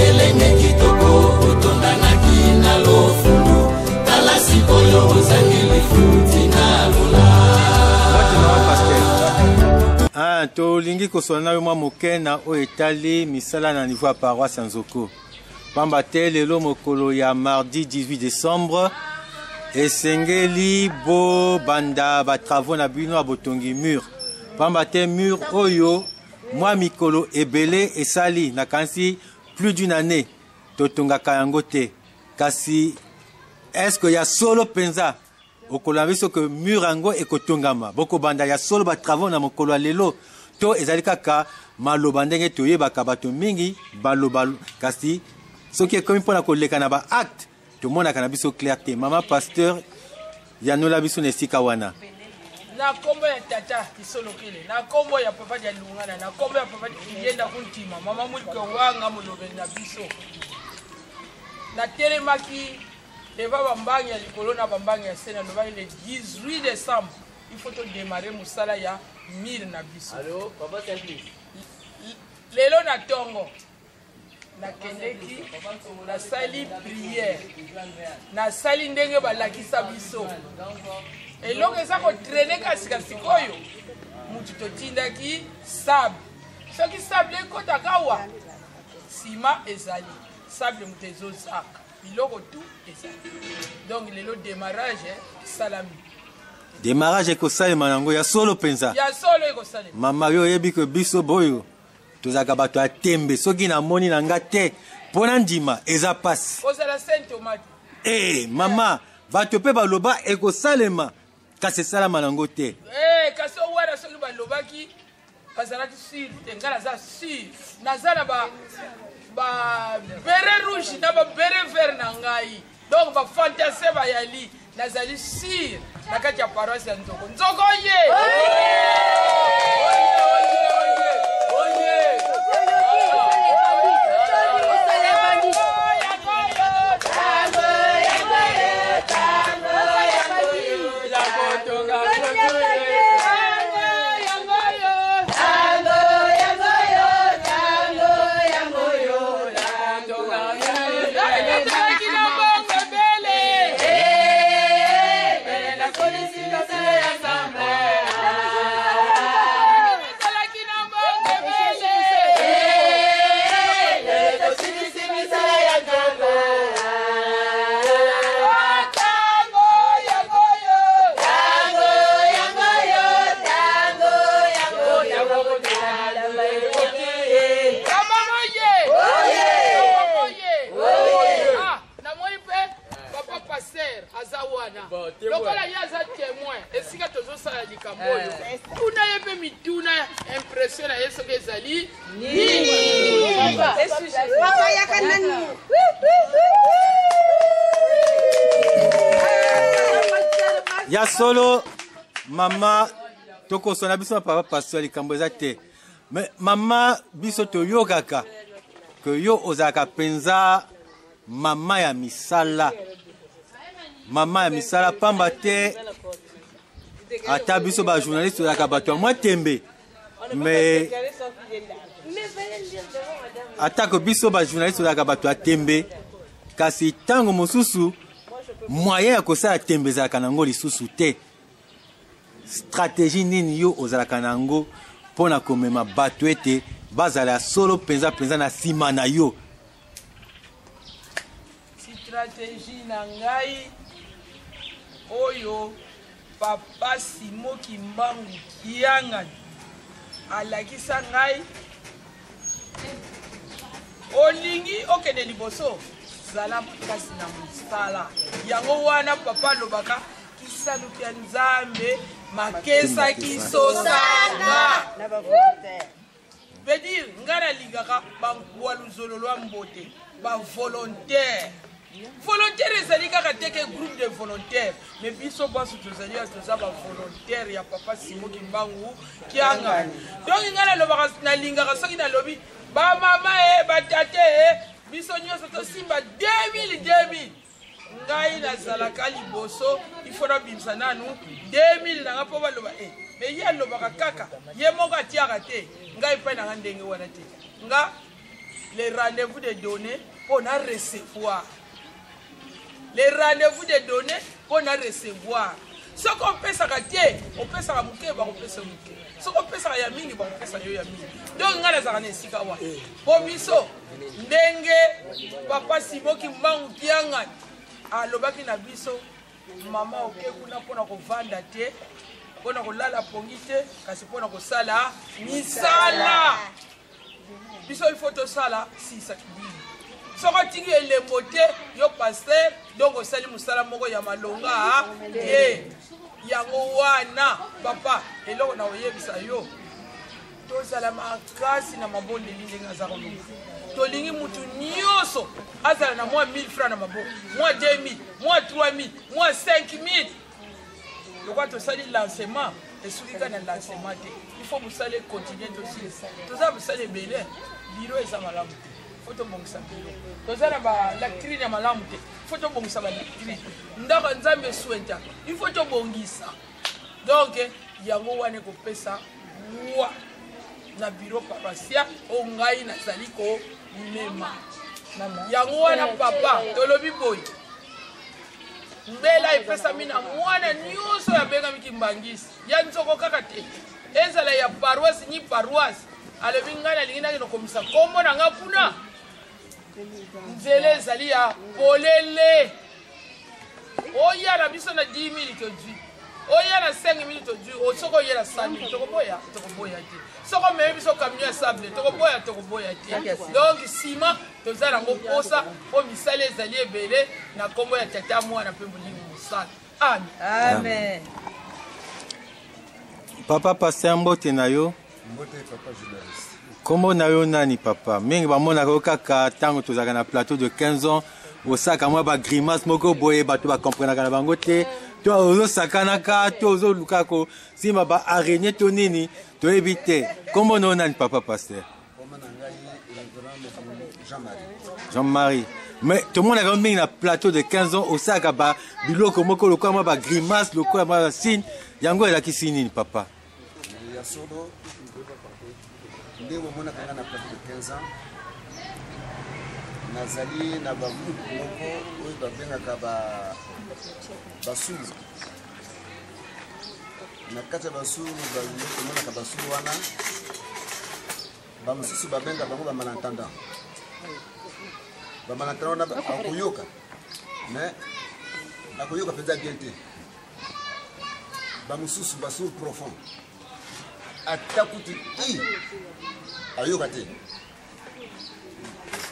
elenge kitoko otondanaki na lofulu tala sikoyo ozangeli futi na lola. To lingi kosona yo mwa moke na o etali misala na niveau ya paroisse Nzoko. Pamba te lelo mokolo ya mardi 18 décembre esengeli bo banda ba travaux na bino abotongi mur. Pamba te mur oyo mwa mikolo ebele esali na kansi plus d'une année totongaka yango te. Kasi est-ce que ya solo penza okolo biso que mur yango ekotongama boko banda ya solo ba travaux na mokolo ya lelo to ezali kaka maloba ndenge toyebaka bato mingi baloba kasi soki ekomi mpona koleka na ba acte tomonaka na biso clair te. Mama pasteur yanola biso na esika wana na kombo ya tata kisolokele na kombo ya papa ya lungana na kombo ya papa yenda kuntima mama mulike wanga molobeli na biso na telemaki deva bambangi ya likolo na bambangi ya sena lobali le 18 décembre il faut démarrer musala ya mire na biso. Allô papa simplice lelo na tongo na kendeki na sali prière na sali ndenge balakisa biso eloko eza kotraine kasika sikoyo mutu totindaki sable soki sable ekotaka awa sima ezali sable mutu ezozaka biloko tu ezali donc lelo démarrage salami démarrage ekosalema nango ya solo penza ya solo ekosalema. Mama yo oyebi ke biso boyo tozalaka bato ya tembe soki namoni na nga te mpona ndima eza pasi ozala saint tomate mama bato mpe baloba ekosalema kasi esalama nango te kasi owana soki balobaki bazalaki sur te nga naza sur naza na ba bere rouge na ba bere vert na ngai donc bafantase bayali nazali sur na kati ya paroisse ya Nzoko. Nzoko ye lokola yaza témoin esika tozosala likambo oyo kuna ye mpe mituna impression na ye soki ezali nini ya solo mama tokosona biso na papa pasteur likambo eza te mais mama biso toyokaka ke yo ozalaka penza mama ya misala mama ya misala pamba te ata biso ba journaliste ozalaka bato ya mwa tembe mais atako biso ba journaliste ozalaka bato ya tembe kasi ntango mosusu moyen ya kosala tembe ezalaka nango lisusu te stratégie nini yo ozalaka nango mpona komema bato ete bazala ya solo penza penza na nsima na yo stratégie na ngai oyo papa Simoki Mbangu Kiangani alakisa ngai olingi okende liboso zala makasi na mosala yango wana papa lobaka kisaluki ya Nzambe makesa kisosanga veut dire ngana lingaka bangwaluzolo lwa mbote ba volontaire volontaire ezali kaka teke groupe de volontaires mais biso baso tozali toza ba volontaire ya papa Simoki Mbangu Kiangani donc ngana lobaka na lingaka soki na lobi ba mama ba tate biso nyonso tosimba 2000 ngai nazalaka liboso ifona bimisa nanu 2000 nanga mpo baloba mais ye alobaka kaka ye moko atiaka te ngai mpe nanga ndenge wana te nga les rendez-vous de données pour nous recevoir. Les rendez-vous de données pour nous recevoir. Ce qu'on peut s'arrêter, on peut s'arrêter, on peut s'arrêter. Ce qu'on peut s'arrêter, on peut s'arrêter. Donc, on a les arrêtés ici. Pour biso, ndenge, papa Simo qui m'a dit, alobaki na biso, maman ok, kuna pona ko vanda te, pona ko lala pongi te, kasi pona ko sala, misala. Biso il faut to sala, si ça dit. Soko tingi elembo te, yo pasteur, donc osali musala moko ya malonga, yango wana, papa, eloko na oyebisa yo. Tozala makasi na mabonde ndenge azako no. Tolingi mutu nyoso azala na moi 1000 francs na maboko, moi 2000, moi 3000, moi 5000. Lokwa tosali lancement, esulika na lancement te. Il faut musale continuer aussi. Toza musale belé, biro eza malamu. Faut to bongisa biro. Toza ba l'actrice ya malamu te. Faut to bongisa ba l'actrice. Ndaka nzambe swenta. Il faut to bongisa. Donc yango wane ko pesa wa na bureau paroissial ongai na zaliko mema yango wana papa tolobi boy mbela ipesa mina mwana nyuso ya benga mikimbangisi ya nzoko kaka te ezala ya paroisse ni paroisse alobi ngana lingina kino komisa kombo na nga kuna nzele ezali ya polele oya na biso na 10,000 todwi oya na 5,000 todwi osoko oya na 100,000 tokoboya te soko me biso camion sable tokoboya te donc sima tozala ngo posa po misala ezali ebele na kombo ya tata mwana pe bolingo mosala amen. Papa Pasteur mbote na yo mbote papa journaliste kombo na yo nani papa mingi bamonaka yo kaka ntango tozalaka na plateau de 15 ans osaka mwa bagrimace moko boye bato bakomprenaka na bango te to ozosakanaka to ozoluka kosimba baaraigne to nini toyebi te kombo na yo nani papa Pasteur Jean-Marie mais tomonaka yo mingi na plateau de 15 ans osaka biloko moko lokola mwa bagrimace lokola mwa basine yango elakisi nini papa ya solo ndenge omonaka nga na plateau de 15 ans nazali na bagroupe moko oyo babengaka basulu na kati ya basulu omonaka basulu wana bamosusu babenga bango bamalentendant wana akoyoka mais akoyoka mpenza bien te bamosusu basulu profond ata kuti ayoka te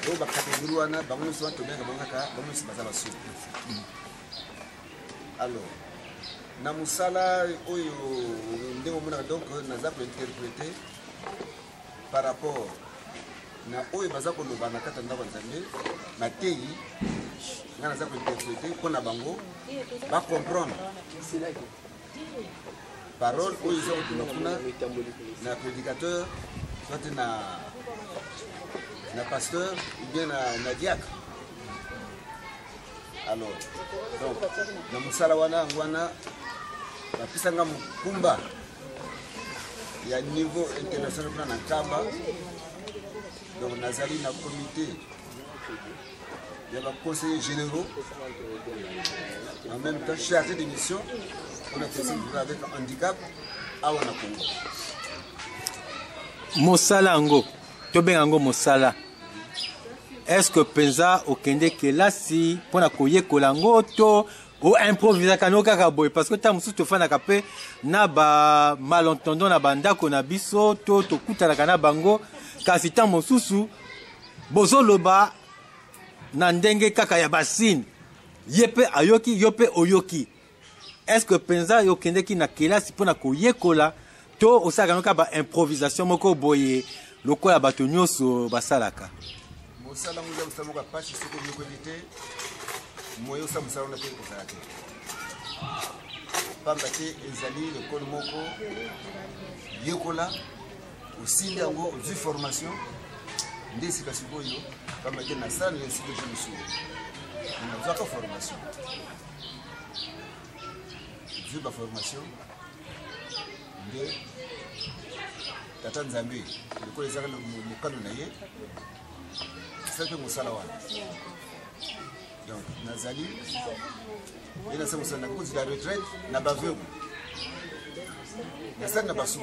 oyo bakategori wana bango nyonso wana tobenga bango kaka bango nyonso baza basulu. Alors na mosala oyo ndenge omonaka donc naza kointerprete par rapport na oyo baza koloba na kati ya ndako ya nzambe mateyi nga naza kointerprete mpo na bango bacomprendre parole oyo eza kotuna kuna na prédicateur soit na pasteur ou bien na diacre. Alors donc na mosala wana bapisanga mokumba ya niveau international kuna na nkamba donc nazali na comité ya baconseillers généraux en même temps chargé de mission on a testé avec handicap awa na Congo. Mosala ngo tobenga ngo mosala est-ce que penza okende kelasi pona koyekola ngo to o improvisa kano kaka boy parce que ta musu to fana kape na ba malentendant na bandako na biso to kutana kana bango kasi ta mosusu bozoloba na ndenge kaka ya basine yepe ayoki yope oyoki est-ce que penza yokende ki na kelasi pona koyekola to osaka noka ba improvisation moko boye lokola bato nyonso basalaka mosala muza mosala moko apashi soko yokoyebi te moyo osala mosala wana mpe kozala te pamba te ezali lekole moko yekola osili yango ozwi formation nde esika sikoyo pamba te nasala na institut de jeune sour nazwaka formation zwi baformation nde tata nzambe lokolo ezaka mokano na ye c'est que musala wana donc nazali et na musala na cause de la retraite na baveu na ça na basu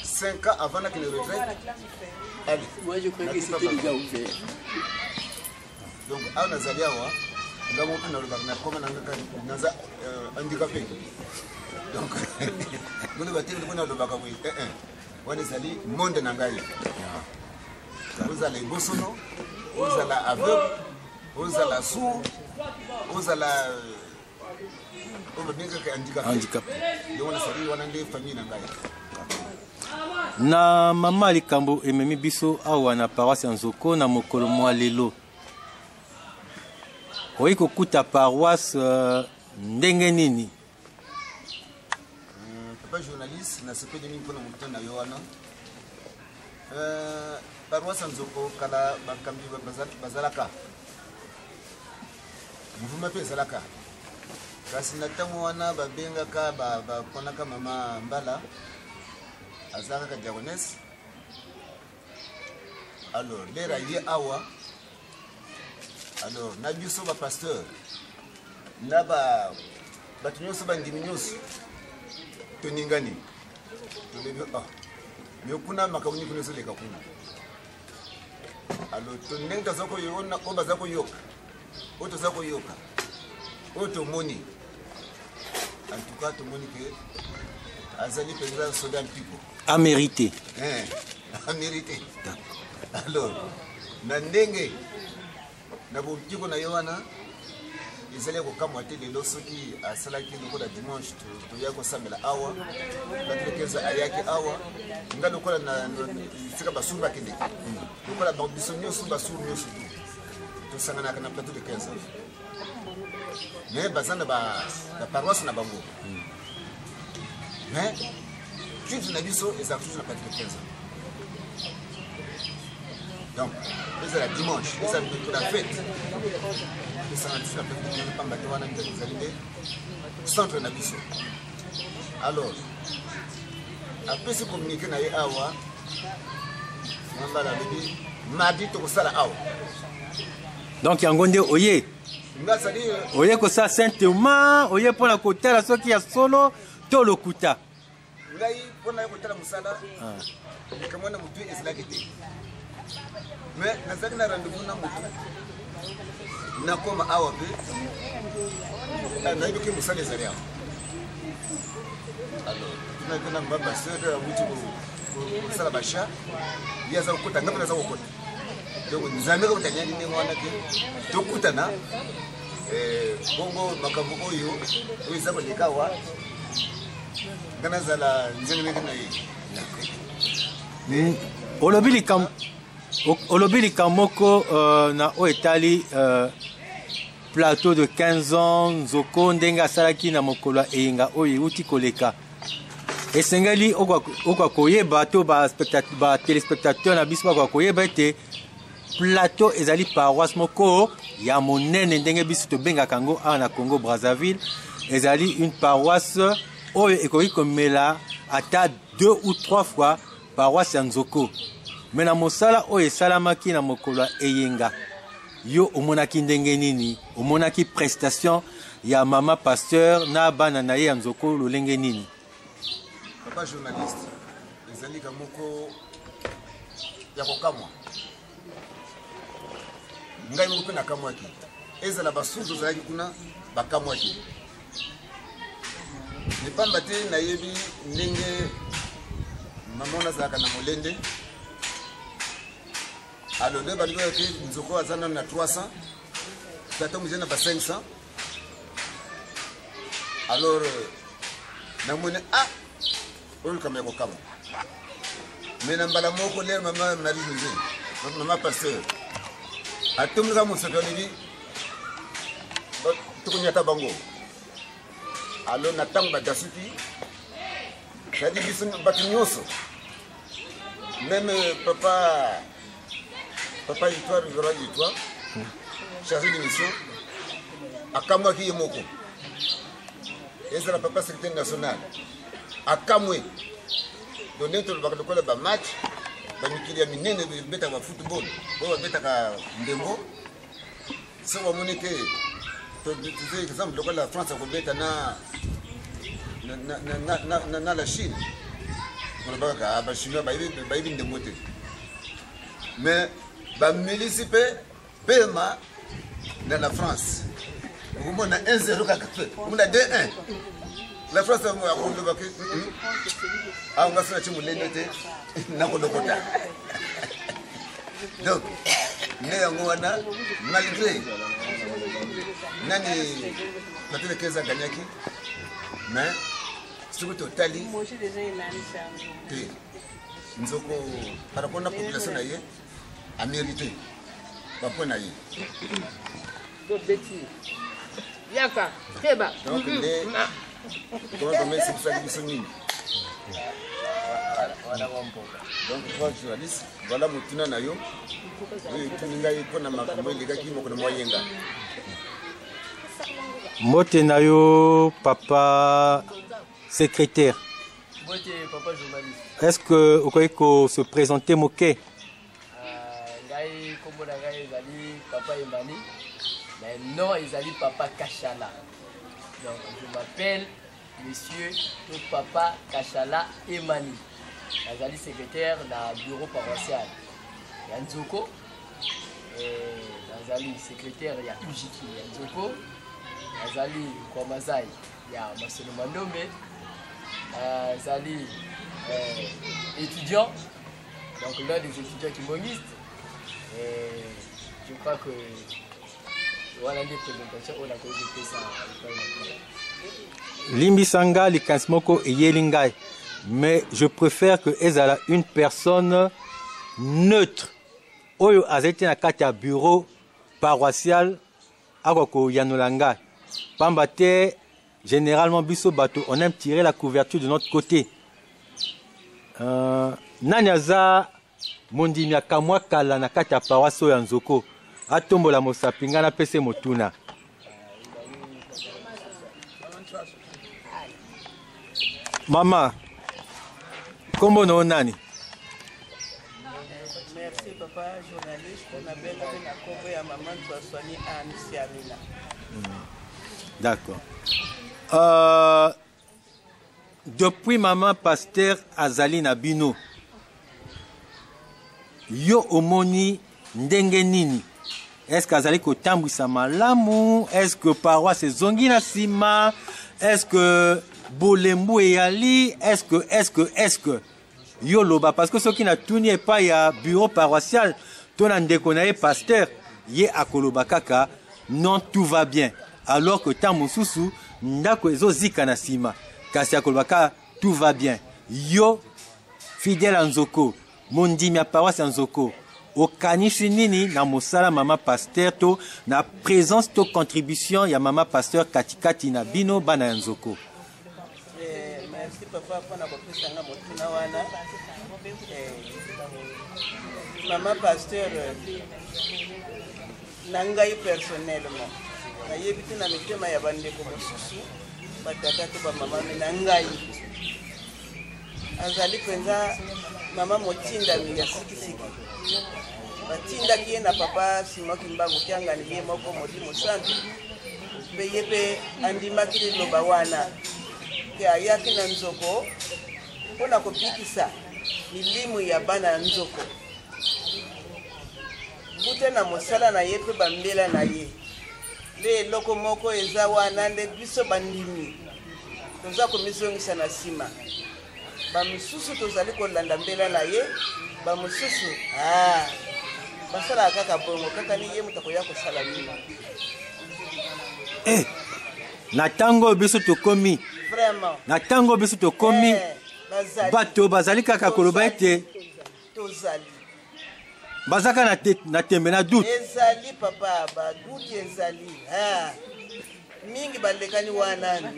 5 ans avant que la retraite. Allez. Moi je crois que c'était déjà ouvert. Donc à Nazaliawa, nous avons pu nous comme un handicapé. Donc nous devons dire que nous avons on est allé monde nangai. Vous allez bosono, vous allez aveugle, vous allez sourd, vous allez handicapé. Donc on est allé on a des familles nangai. Na mama likambo ememi biso awa na paroisse Nzoko na mokolo mwa lelo. Oyi kokuta paroisse ndenge nini? Papa journaliste na sepe de miko na mutana yoana. Paroisse Nzoko kala bakambi bazalaka. Mvuma pe zalaka. Kasi na tamu wana babengaka ba konaka mama Mbala. Azaka diagonesse. Alors, les raillés awa. Alors, nabiso ba pasteur. Naba batunyoso bandiminyos. Toningani. Tolebe ah. Mais kuna makabuni kunoso leka kuna. Alors, tonenga zako yona oba zako yoka. Oto zako yoka. Oto moni. En tout cas, tout moni que Azali président Sodan Pico. A mérité. A mérité. Alors, Nandenge, Nabutiko na Yohana, ils allaient au Kamoté de l'Osoki à Salaki le dimanche, to Yako Samela Awa, la Ayaki Awa, Ngalokola na Sikabasumba Kende, Lokola Bambisonio Subasumio Sutu, to Sanganaka na plateau de 15 ans. Mais Bazana la paroisse na Bango. Mais tu n'as vu ça et ça touche la partie de 15 ans. Donc, c'est la dimanche, c'est la fête. C'est la fête centre d'habitation. Alors, après ce communiqué, na awa, mardi to sala awa. Donc yangonde oye. Oye ko sa Saint-Thomas, oye pour la côté la soki ya solo to lokuta. Ngai pona ko tala musala kama na mutu eslagete mais nazaki na rendez-vous na mutu na koma awa pe na ibi ke musala ezalia alors tuna mbaba sera mutu ko sala basha ya za kuta ngapa na za kuta donc nzambe ko tanya ni ngwana ke to kutana bongo makambo oyo oyo ko likawa Olobili Kamoko na Oetali plateau de 15 ans Nzoko ndenga salaki na mokolo enga oyo uti koleka esengeli okwa koyeba to ba téléspectateur na biso kwa koyeba ete plateau ezali paroisse moko ya monene ndenge biso to benga kango na Congo Brazzaville ezali une paroisse oyo ekoki komela ata 2 ou 3 fois paroisse Nzoko. Mais na mosala oyo esalamaki na mokolo eyenga yo omonaki ndenge nini omonaki prestation ya mama pasteur na bana na ye Nzoko lolenge nini? Papa journaliste ezali kamoko ya kokamwa ngai moko na kamwaki ezala basuzu zalaki kuna bakamwaki nipamba te nayebi ndenge mamona zaka na molende alors le baligo yote Nzoko azana na 300 tata muzena ba 500 alors namone on kama yako kama mena mbala moko le mama Marie mama pasteur atumika musotoni tukunyata bango alors natamba dasuki kadi biso batinyoso même papa Victoire Victoire chargé de mission akamwa ki yemoko ezala papa secrétaire national akamwe donné to baka kola ba match bamikili ya minene beta ba football bo beta ka ndembo so wa monike to disais exemple local la France ko beta na la Chine on ba ka ba chinois ba ibi ndembo te mais ba milicipe pema dans la France on a 1-0 kaka on a 2-1 la France a ko ba ke ah on va faire chimu lendete na ko dokota donc ne ngwana malgré nani peut-être que ça gagnaki mais c'est totali moi j'ai déjà une année nzoko par rapport à la population naie a mérité pas point naie donc bêtis yaka keba donc les comment c'est ça qui sont donc trois journalistes voilà mutuna nayo tuninga iko na makambo elegaki moko na moyenga mote nayo papa secrétaire mote papa journaliste est-ce que vous pouvez se présenter moké ngai kombo na ngai ezali papa Emani mais non ezali papa Kachala donc je m'appelle monsieur le papa Kachala Emani. Nazali secrétaire na bureau paroissial ya Nzoko nazali secrétaire ya Ujiki ya Nzoko nazali kwa Mazai ya Masono Mandombe nazali étudiant donc l'un des étudiants kimbonistes et je crois que voilà les présentations on a fait ça Limbisanga likansmoko eyelingai. Mais je préfère que ezala une personne neutre. Oyo azete na kati ya bureau paroissial akoko yanolanga. Pambate généralement biso bato on aime tirer la couverture de notre côté. Nanyaza mondimi akamwa kala na kati ya paroisse ya Nzoko. Atombola mosapinga na pese motuna. Mama, comment on a nani? Merci papa journaliste, on appelle la combo à maman Soigné à Anisiamina. D'accord. Depuis maman pasteur Azali Nabino, yo omoni ndenge nini? Est-ce qu'Azali kotambwisa malamu? Est-ce que paroisse zongi na sima? Est-ce que Bolembu et Ali, est-ce que Yoloba, parce que ceux qui n'a tout n'est pas, il y a bureau paroissial, ton andékonaye pasteur, yé akoloba kaka, non tout va bien. Alors que tamususu, ndako ezo zika na sima, kasi akoloba tout va bien. Yo, fidèle en Nzoko, mondimi a paroisse en Nzoko, okanishi nini na mosala mama pasteur to, na présence to contribution, ya mama pasteur katikati na bino bana Nzoko. Merci papa pour la reprise de motuna wana maman pasteur nangai personnellement na yebiti na mitema ya bande ko mosusu batata to ba mama nangai azali penza mama motinda mi ya sikisiki batinda kiye na papa simoki mbangu kyanga ni moko modimo santu be yebe andima kile loba wana ya yaki na Nzoko mpona kopikisa milimu ya bana Nzoko bute na mosala na ye pe bambela na ye nde eloko moko eza wana nde biso bandimi toza komisongisa na nsima bamisusu tozali kolanda mbela na ye bamosusu basala kaka bongo kaka ni ye moto akoya kosala nini na tango biso tokomi vraiment na tango biso tokomi bato bazali kaka koloba ete tozali bazaka na tembe na doute ezali papa ba doute ezali mingi balekani wana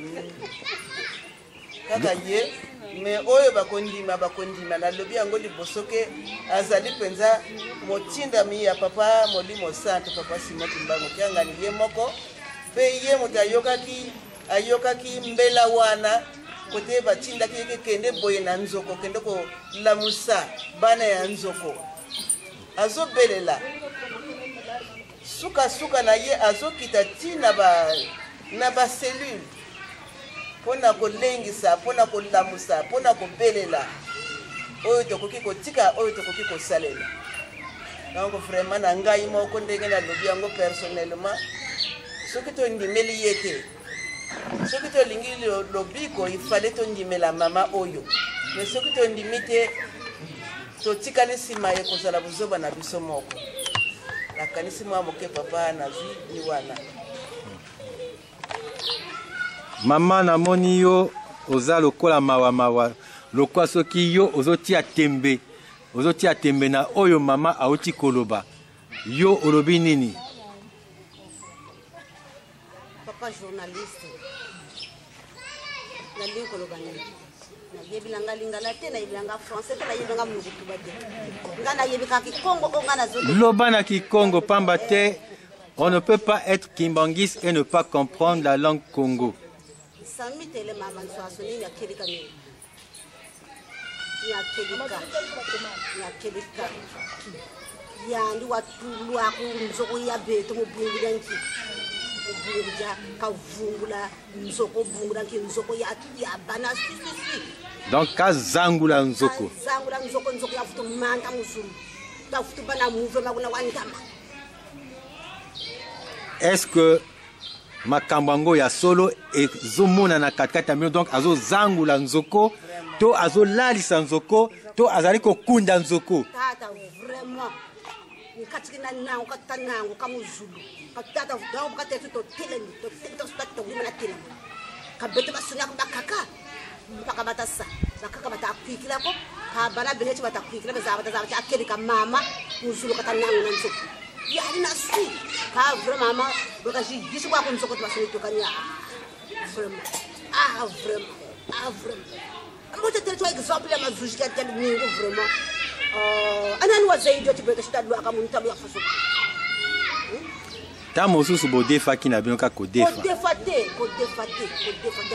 kaka ye me oyo bakondima na lobi yango liboso ke azali penza motinda mi ya papa molimo santo papa Simon Mbango kyanga ni ye moko pe ye moto ayokaki mbela wana kote batindaki ye kende boye na nzoko kende kolamusa bana ya nzoko azobelela suka na ye azokita ti na baselule mpona kolengisa mpona kolamusa mpona kobelela oyo tokoki kotika oyo tokoki kosalela. Donc vraiment na ngai moko ndenge nalobi yango personnellement soki tondimeli ye te soki tolingi lobiko ifale tondimela mama oyo mais soki tondimi te totikali nsima ye kozala bozoba na biso moko nakanisi mwa moke papa nazwi ni wana. Mama namoni yo oza lokola mawa lokola soki yo ozotia tembe na oyo mama auti koloba yo olobi nini? Papa journaliste na lingo koloba nini na yebilanga lingala te na yebilanga français te na yebilanga muzitu bate ngana yebika kikongo ngana zote loba na kikongo pamba te. On ne peut pas être kimbangiste et ne pas comprendre la langue Congo. Samitele mama nswasoni ya kelika ni ya kelika ya ndi watulu akunzoko ya beto mubungula nki mubungula kavungula nzoko bungula nki nzoko ya bana sisi donc kazangula nzoko ya futu manta muzulu ta futu bana muve makuna wandama. Est-ce que makambango ya solo ezomona na katikati ya donc azo zangula nzoko to azo lalisa nzoko to azali kokunda nzoko? Tata vraiment nikatikina nango katanango kamuzulu katata donc katetu to telemi to sto ngimana telemi kabete basuna kubakaka mpaka batasa bakaka batakwikila ko kabana beneti batakwikila bezaba akelika mama muzulu katanango na nzoko yani na sui ka vraiment mama bakaji gisu kwa kunzoko tbasoni tokanya vraiment mbote tel toi exemple ya mazuji ya tel ningo vraiment anani wa zaidi otibeta shitadlu akamuntalu ya faso ta mosusu bodefa kina binoka kodefa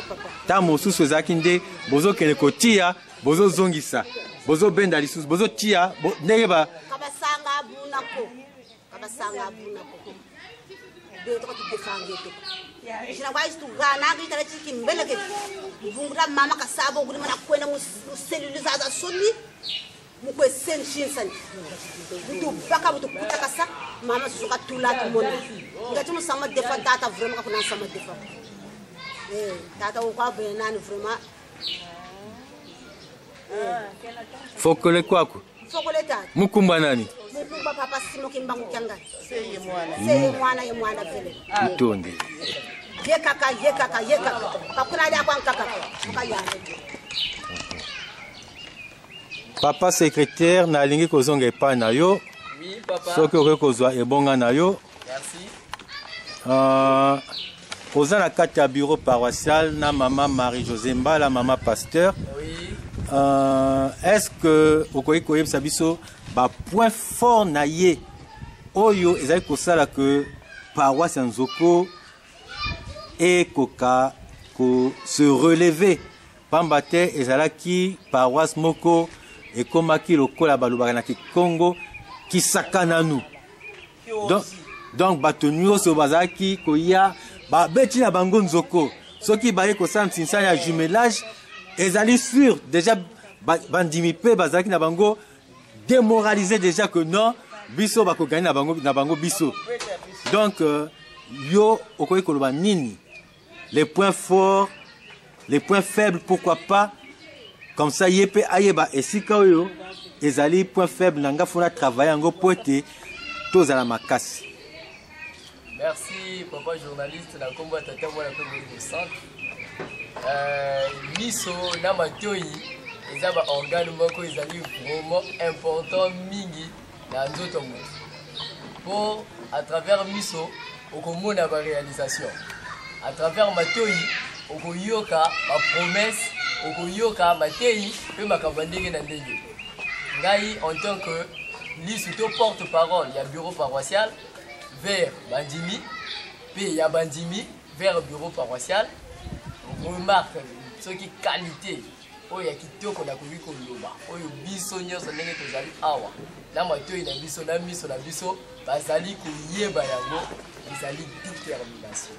papa ta mosusu ezaki nde bozokende kotia bozozongisa bozobenda lisusu bozotia ndenge ba kabasanga abunako beto ko tudefange to jina kwa istu gana ngitala chiki mbele ke vungura mama kasabo nguri mana kwena mu selule za soli mu kwe senshinsan mutu baka mutu kutakasa mama suka tulatu mona ngati musama defa tata vraiment ka kuna sama defa tata ko venani vraiment fokole kwako fokole tata mukumba nani mukumba papa simo kimbangu kyanga seye mwana vele utonde ye kaka kakuna da kwa kaka kaya papa secrétaire na lingi kozonga epa na yo. Oui papa soki okoki kozwa ebonga na yo. Merci. Oza na kati ya bureau paroissial na mama Marie-José Mbala mama pasteur. Oui. Est-ce que okoki koyebisa biso ba point fort na ye oyo ezali kosala que paroisse ya Nzoko ekoka ko se relever pamba te ezalaki paroisse moko ekomaki lokola balobaka na Kikongo kisakana nu donc bato nyonso bazalaki koya babeti na bango Nzoko soki baye kosala mtinsani ya jumelage ezali sûr déjà bandimi pe bazalaki na bango démoralisé déjà que non biso bako gagner na bango biso. Donc yo okoki koloba nini les points forts les points faibles pourquoi pas comme ça yepe ayeba esika oyo ezali point faible nanga fona travailler ngo poete tozala makasi. Merci papa journaliste na kombo tata mwana pe mo centre miso na matoi eza ba organe moko ezali vraiment important mingi na nzoto moto pour à travers miso okomona ba réalisation à travers matoi okoyoka ba promesse okoyoka matei pe makambo ndenge na ndenge ngai en tant que listo porte-parole ya bureau paroissial vers bandimi puis ya bandimi vers bureau paroissial on remarque soki qualité oyo ya kitoko na koki koloba oyo biso nyonso ndenge tozali awa na matoi na biso na miso na biso bazali koyeba yango ezali détermination.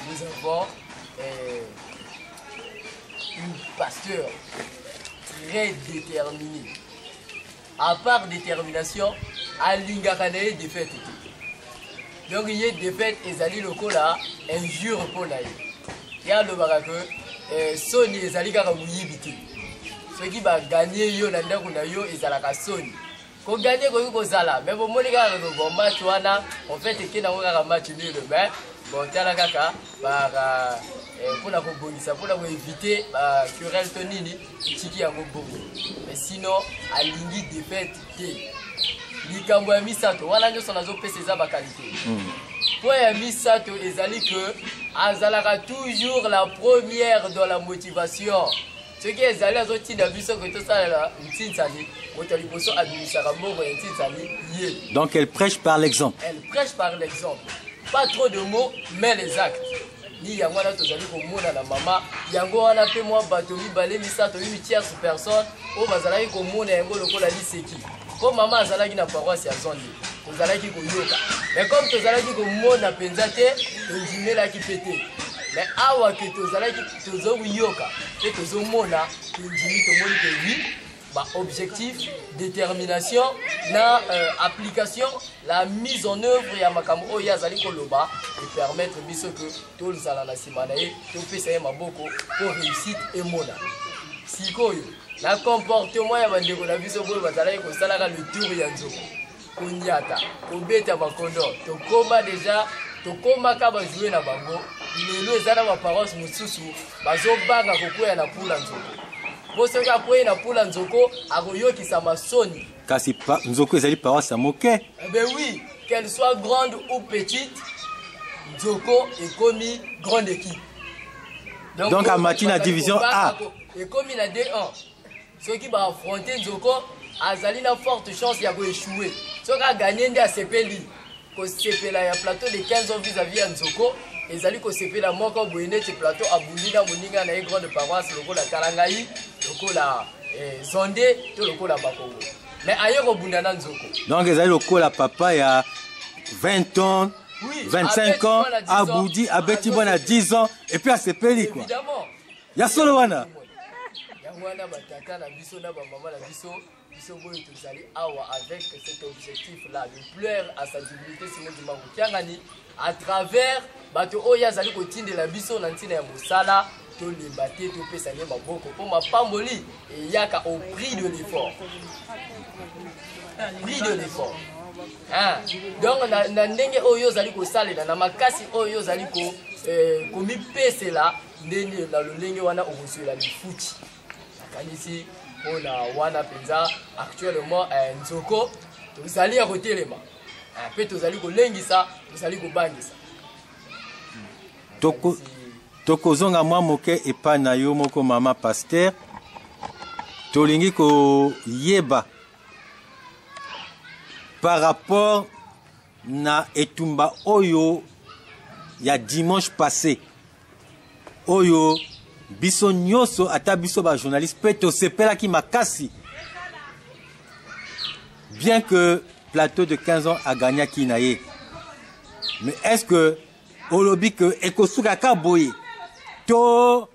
Nous avons un pasteur très déterminé. À part détermination, alingaka na ye défaite. Donc il y a défaite ezali lokola injure pour na ye. Ya lobaka que soni ezali kaka muyibi te. Soki ba gagner yo na ndako na yo ezalaka soni. Ko gagner ko kozala, mais bon moni kaka ko match wana en fait ekena ko kaka match nul mais bon tala kaka ba pour éviter querelle tonini tiki yango bongo. Mais sinon alingi défaite te. Likambo ya misato wana nyoso nazo pesa eza ba qualité. Pour ya misato ezali que azalaka toujours la première dans la motivation. Ce qui est allé azo tinda biso ko to sala ntinsali ko to liboso administra mboko ya ntinsali ye. Donc elle prêche par l'exemple. Elle prêche par l'exemple. Pas trop de mots mais les actes. Ni yango wana tozali komona na mama yango wana pe moi bato mibale misato mi tierce personne o bazalaki komona yango lokola liseki ko mama azalaki na paroisse ya Zondi tozalaki koyoka mais comme tozalaki komona penza te tojimelaki pete mais awa ke tozalaki tozoyoka pe tozomona tondimi tomoni ke oui bah, objectif, détermination, na application, la mise en œuvre ya makambo oya zali koloba et permettre biso que tout zala na simanaye to pesa maboko pour réussite et mona. Sikoyo, la comportement ya bandeko na biso boyo bazala ko salaka le tour ya nzoko. Konyata, ko beta makondo, to koma déjà, to koma ka ba jouer na bango, lelo ezala ba paroisse mususu bazo banga kokoya na pula nzoko. Boso ka poye na pula nzoko akoyoki sa masoni. Kasi nzoko ezali paroisse moke. Eh ben oui, qu'elle soit grande ou petite, nzoko est commis grande équipe. Donc à Matina division A. Et comme il a D1, ceux qui vont affronter nzoko azali na forte chance ya ko échouer. Ceux qui a gagné nda sepeli, ko sepela ya plateau de 15 ans vis-à-vis ya nzoko. Ezali ko sepela moko boyene ti plateau abundina moninga na grande paroisse lokola Kalangai lokola Zonde to lokola Bakongo mais ayo ko bundana nzoko donc ezali lokola papa ya 20 ans oui, 25 ans aboudi abeti bona 10 ans et puis a sepeli quoi évidemment ya solo wana ya wana batata na biso na ba mama na biso biso boyo tozali awa avec cet objectif là de plaire à sa divinité Simon Dimango Kiangani à travers bato oya zali kotindela biso na ntina ya mosala to lebate to pesa nye maboko po mapamboli eyaka au prix de l'effort. Prix de l'effort. Hein? Donc na ndenge oyo zali kosalela na makasi oyo zali ko komipesela ndenge na lolenge wana okosuela lifuti. Kanisi ona wana penza actuellement nzoko tozali ya kotelema. Pe tozali kolengisa tozali kobangisa. Tokozonga mwa moke epa na yo moko mama pasteur tolingi ko yeba par rapport na etumba oyo ya dimanche passé oyo biso nyoso ata biso ba journaliste pe tosepelaki makasi bien que plateau de 15 ans a gagné Kinaye mais est-ce que olobi que ekosuka ka boye to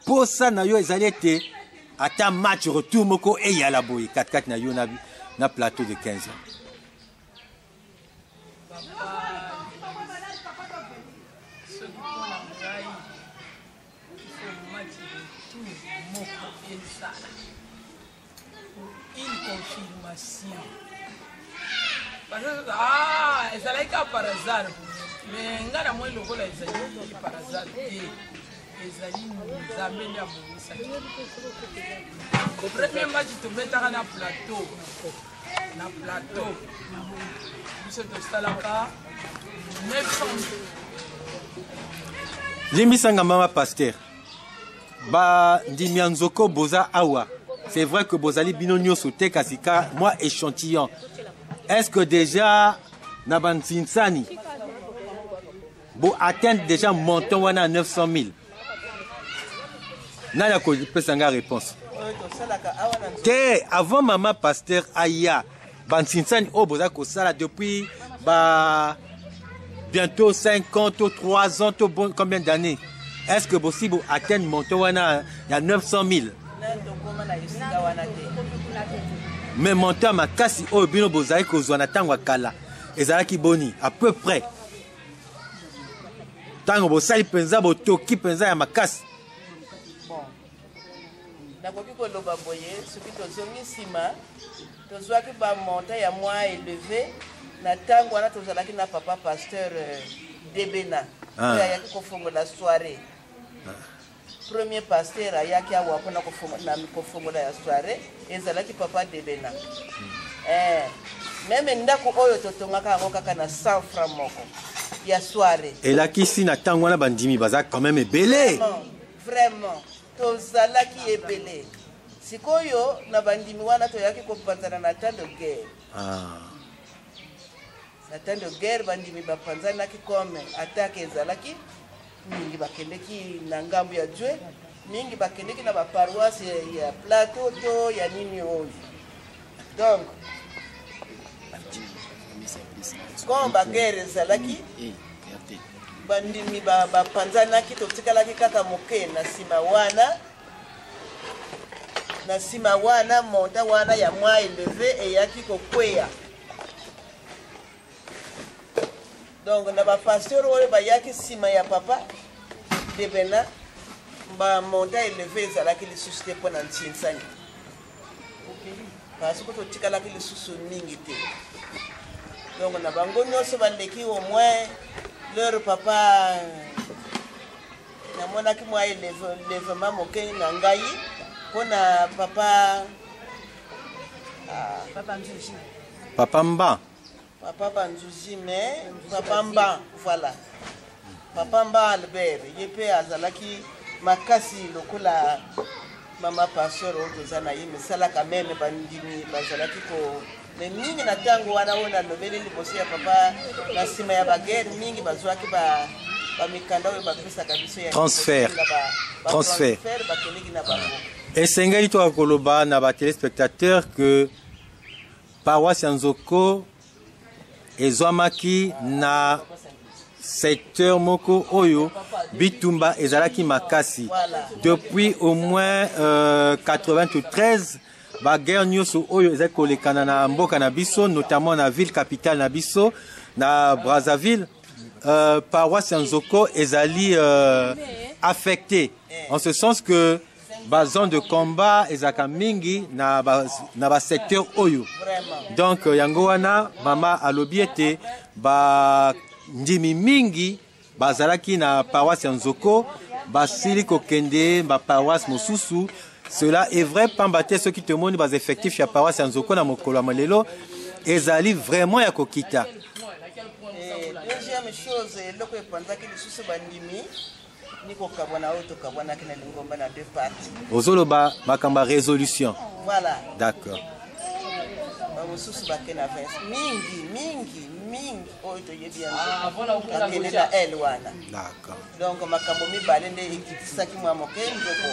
posa na yo ezali te ata match retour moko e ya la boye 4-4 na yo na plateau de 15 ans. Une confirmation. Ah, ezali ka par hasard. Mais ngana moi lokola ezali par hasard. Ezali nzambe ndia bongisa. Le premier match tobetaka na plateau. Na plateau. Biso tosalaka 900. Limbisanga mama pasteur. Ba ndimi nzoko boza awa. C'est vrai que bozali bino nyoso te kasika moi échantillon. Est-ce que déjà Nabantinsani bo atteindre déjà montant wana 900 000? nani akopesa nga réponse oyo tosalaka awa na te avant mama pasteur aya bansinsani oyo boza kosala depuis bientôt 5 ans to 3 ans to combien d'années est-ce que possible atteindre montant wana ya 900 000 tokóma na esika wana te mais montant makasi oyo bino bozali kozwa na ntango ya kala ezalaki boni à peu près ntango bosali mpenza botoki mpenza ya makasi nakoki koloba boye soki tozongi nsima tozwaki bamonta ya mwa élevé na ntango wana tozalaki na papa pasteur Debena oyo ayaki kofongola soirée premier pasteur ayaki awa mpona kofongola ya soirée ezalaki papa Debena meme ndako oyo totongaka yango kaka na 100 francs moko ya soirée elakisi na ntango wana bandimi baza quand même ebele vraiment tozalaki ebele sikoyo na bandimi wana toyaki kopanzana na temps de guerre na temps de guerre bandimi bapanzanaki comme attaque ezalaki mingi bakendeki na ngambo ya Dieu mingi bakendeki na baparoisse ya plateau to ya nini oyo donc comme baguerre ezalaki bandimi bapanzanaki totikalaki kaka moke na nsima wana monta wana ya mwa élevé eyaki kokweya donc na bapasteur oyo bayaki nsima ya papa Debena bamonta élevé ezalaki lisusu te mpo na ntinsani parce que totikalaki lisusu mingi te donc na bango nyonso baleki au moins leur papa namonaki mwa levement moke na ngai mpona papa Mba papa Banzuzi mais papa Mba voilà papa Mba Albert ye mpe azalaki makasi lokola mama pasteur oyo toza na ye misalaka meme bandimi bazalaki ko me mingi na ntango wana oyo nalobeli liboso ya papa na nsima ya baguerre mingi bazwaki bamikanda oyo bapesaka biso ya transfert bakendeki na bango esengeli toka koloba na batelespectateur que paroisse ya Nzoko ezwamaki na secteur moko oyo bitumba ezalaki makasi depuis au moins 93 baguerre nyonso oyo ezali kolekana na mboka na biso notamment na ville capitale na biso na Brazzaville paroisse ya Nzoko ezali affecté en ce sens que bazone de combat ezaka mingi na ba secteur oyo donc yango wana mama alobi ete ba ndimi mingi bazalaki na paroisse ya Nzoko basili kokende ba paroisse mosusu. Cela est vrai pamba te ceux qui te montrent bas effectifs ya paroisse ya Nzoko na mokolo ya malelo ezali vraiment ya kokita. Deuxième chose eloko epanzaki lisusu bandimi niko kabwana oyo tokabwanaki na lingomba na deux parties ozoloba makamba résolution voilà d'accord bamosusu bakena vince mingi oyo toyebi yango bakende na ele wana d'accord donc makambo mibale nde ekitisaki mwa moke Nzoko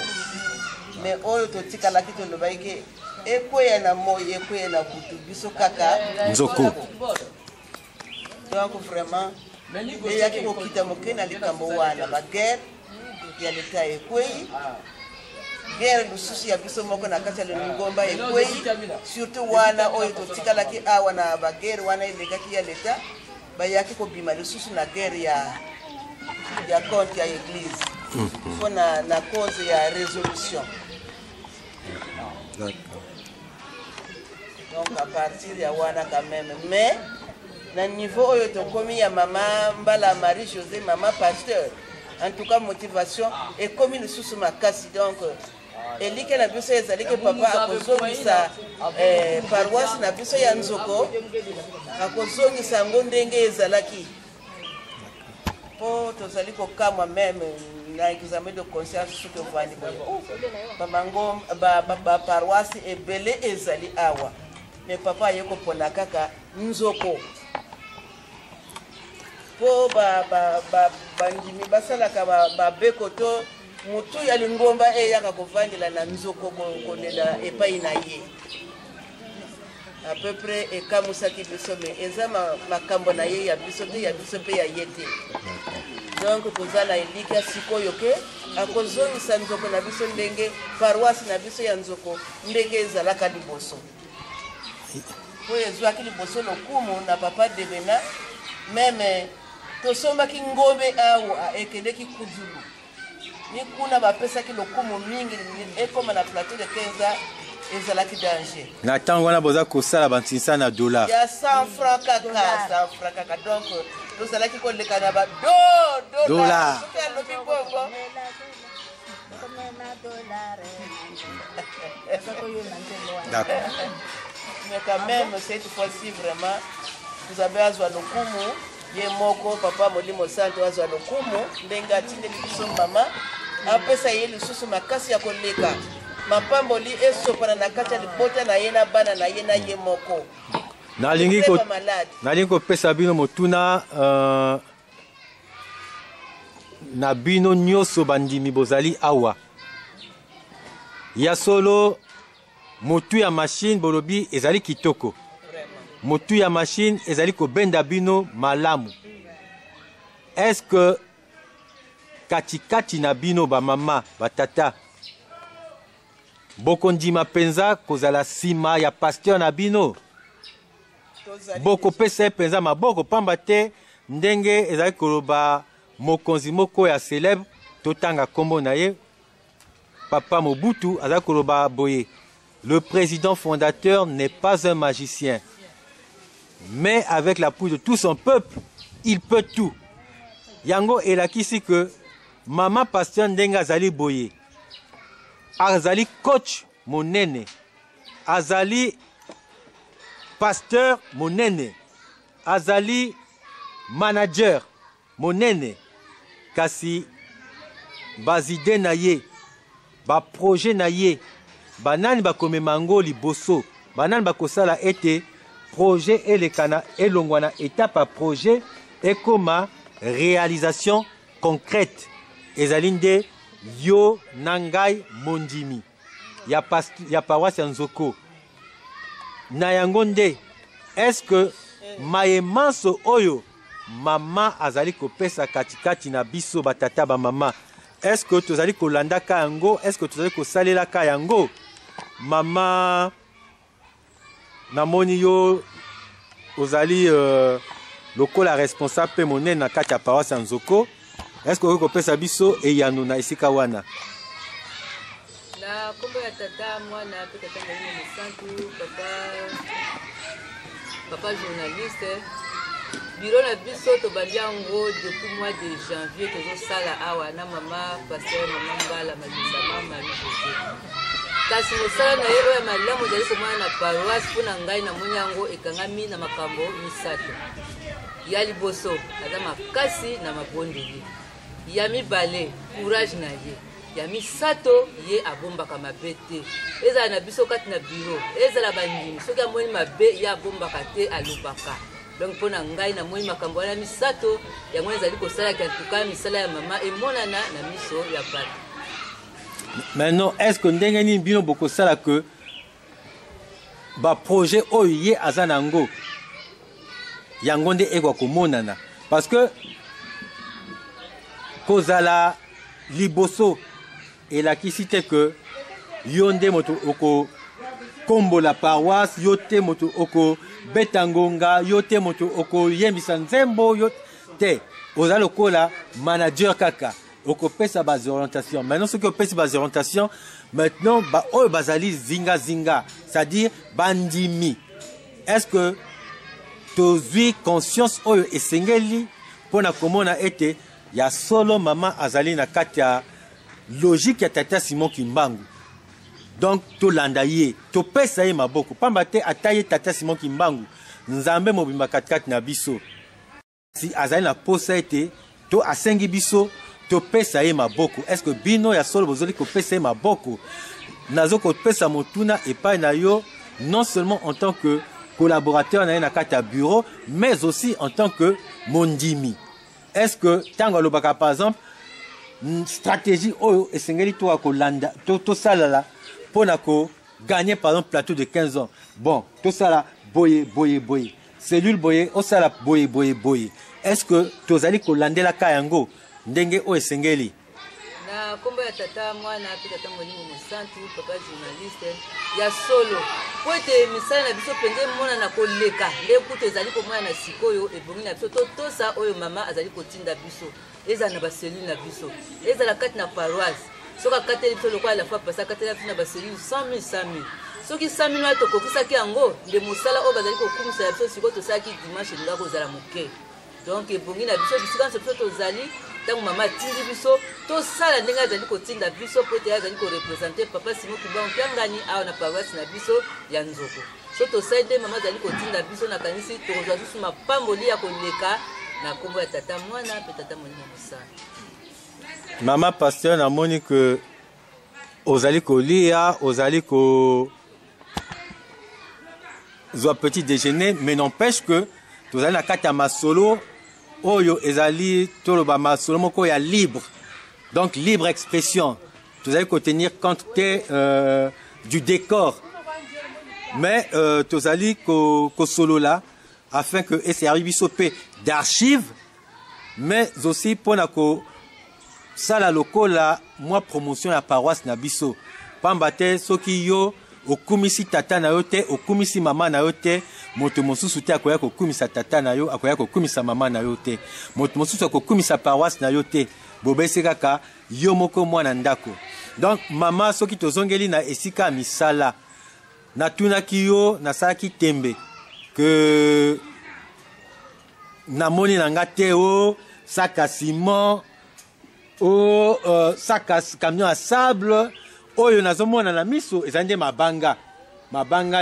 mais oyo totikalaki tolobaki ke ekweya na moi ekweya na butu biso kaka Nzoko donc vraiment eyaki kokita moke na likambo wana baguerre ya leta ekwei guerre lisusu ya biso moko na kati ya lingomba ekwei surtout wana oyo totikalaki awa na baguerre wana elekaki ya leta bayaki kobima lisusu na guerre ya compte ya église mpo na cause ya résolution donc à partir ya wana quand même mais na niveau oyo tokomi ya mama Mbala Marie José mama pasteur en tout cas motivation et comme une sous makasi donc elike na biso ezalike papa akozongisa paroisse na biso ya Nzoko akozongisa ngo ndenge ezalaki po tozali kokamwa même na examen de conscience soki ovandi boye bamango ba paroisse ebele ezali awa mais papa aye kopona kaka Nzoko po bandimi basalaka babeko to mutu ya lingomba eyaka kovandela na nzoko kolela epai na ye à peu près ekamusaki biso me eza makambo na ye ya biso te ya biso mpe ya ye te donc toza na elika sikoyo ke akozongisa nzoko na biso ndenge paroisse na biso ya nzoko ndenge ezalaka liboso po ezwaki liboso lokumu na papa Debena meme tosombaki ngombe awa ekendeki kuzulu ni kuna bapesaki lokumu mingi ekoma na plateau de 15 ans ezalaki danger na ntango wana boza kosala bantinisa na dollar ya 100 francs kaka donc tozalaki koleka na ba dollar alobi bongo d'accord mais quand même cette fois-ci vraiment vous avez azwa lokumu ye moko papa Molimo Santo azwa lokumu ndenge atindeli biso mama apesa ye lisusu makasi ya koleka mapamboli esopana na kati ya libota na ye na bana na ye na ye moko nalingi kopesa bino motuna na bino nyonso bandimi bozali awa ya solo motu ya machine bolobi ezali kitoko motu ya machine ezali kobenda bino malamu est-ce que katikati na bino bamama batata bokondima penza kozala sima ya pasteur na bino bokopesa penza maboko pamba te ndenge ezali koloba mokonzi moko ya célèbre totanga kombo na ye papa Mobutu azali koloba boye le président fondateur n'est pas un magicien mais avec l'appui de tout son peuple il peut tout yango elakisi que mama pasteur ndenge azali boye azali coach monene azali pasteur monene azali manager monene kasi bazide na ye baprojet na ye banani bakomema yango liboso banani bakosala ete projet elekana elongwa na étape ya projet ekoma réalisation concrète ezali nde yo nangai mondimi ya paroisse ya Nzoko na yango nde est-ce que mayemanso oyo mama azali kopesa katikati na biso batata ba mama est-ce que tozali kolanda ka yango est-ce que tozali kosalela ka yango mama namoni yo ozali lokola responsable pe monene na kati ya paroisse ya Nzoko est-ce que vous pouvez biso et yano na isika wana na kombo ya tata mwana pe tata ngani Santu papa journaliste bureau na biso to bandiango depuis mois de janvier tozo sala awa na mama pasteur mama Mbala Malisa mama José kasi mosala na yero ya malamu jali komana na paroisse pona ngai na munyango ekangami na makambo misato ya liboso aza makasi na mabondeli ya mibale courage na ye ya misato ye abombaka mabe te ezala na biso kati na bureau ezala bandimi soki amoni mabe ye abombaka te alobaka donc mpona ngai namoni makambo wana misato yango ezali kosalaki antuka misala ya mama emonana na miso ya bato. Maintenant est-ce que ndenge nini bino bokosala que baprojet oyo ye aza nango yango nde ekwa komonana parce que kozala liboso elakisi te que yo nde moto oko kombo la paroisse yo te moto oko betangonga yo te moto oko yembisa nzembo yo te ozala lokola manager kaka oko pesa bas orientation maintenant ce que pesa bas orientation maintenant ba oyo bazali zinga zinga c'est-à-dire bandimi est-ce que tozwi conscience oyo esengeli pona komona ete ya solo mama azali na kati ya logique ya tata Simon Kimbangu donc tolanda ye topesa ye maboko pamba te ataye tata Simon Kimbangu nzambe mobimba katikati na biso si azali na posa ete to asengi biso topesa ye maboko est-ce que bino ya solo bozoli kopesa ye maboko nazo kopesa motuna epai na yo non seulement en tant que collaborateur na kati ya bureau mais aussi en tant que mondimi est-ce que tango alobaka par exemple stratégie oyo esengeli to kolanda to sala pour gagner par exemple plateau de 15 ans. Bon, tout ça là boye. Cellule boye, au sala boye. Est-ce que tu allez kolande la kayango ndenge o esengeli? Na kombo ya tata mwana pe tata molimo mosantu papa journaliste ya solo po ete misala na biso pende mona na koleka nde puto ezali komona na sikoyo ebongi na biso to sa oyo mama azali kotinda biso eza na baselule na biso eza la kati na paroisse soka kateli biso lokola la fois pasa kateli biso na baselule 100 000 soki 100 000 na tokokisaki yango nde mosala oyo bazali kokumisa ya biso sikoyo tosalaki dimanche elinga kozala moke donc ebongi na biso bisika nyonso biso tozali ntango mama atindi biso tosala ndenge azali kotinda biso po ete azali korepresente papa Simon Kimbangu Kiangani awa na paroisse na biso ya Nzoko. So tosali nde mama azali kotinda biso na kanisi tokozwa susu mapamboli ya koleka na kombo ya tata mwana pe tata molimo mosala. Mama pasteur namoni que ozali kolia ozali ko zwa petit déjeuner mais n'empêche que tozali na kati ya masolo oyo ezali toloba masolo moko ya libre, donc libre expression. Vous allez tenir compte du décor, mais vous allez solo là afin que et arrive sopé d'archives, mais aussi pour na ko sala lokola moi promotion la paroisse na biso pambate soki yo okumisi tata na yo te okumisi mama na yo te moto mosusu te akoya kokumisa tata na yo akoya kokumisa mama na yo te moto mosusu akokumisa paroisse na yo te bobese kaka yo moko mwana ndako. Donc mama soki tozongeli na esika misala natunaki yo nasalaki tembe que namoni nanga te o sac à ciment o sac à camion à sable oyo nazomona na miso ezande mabanga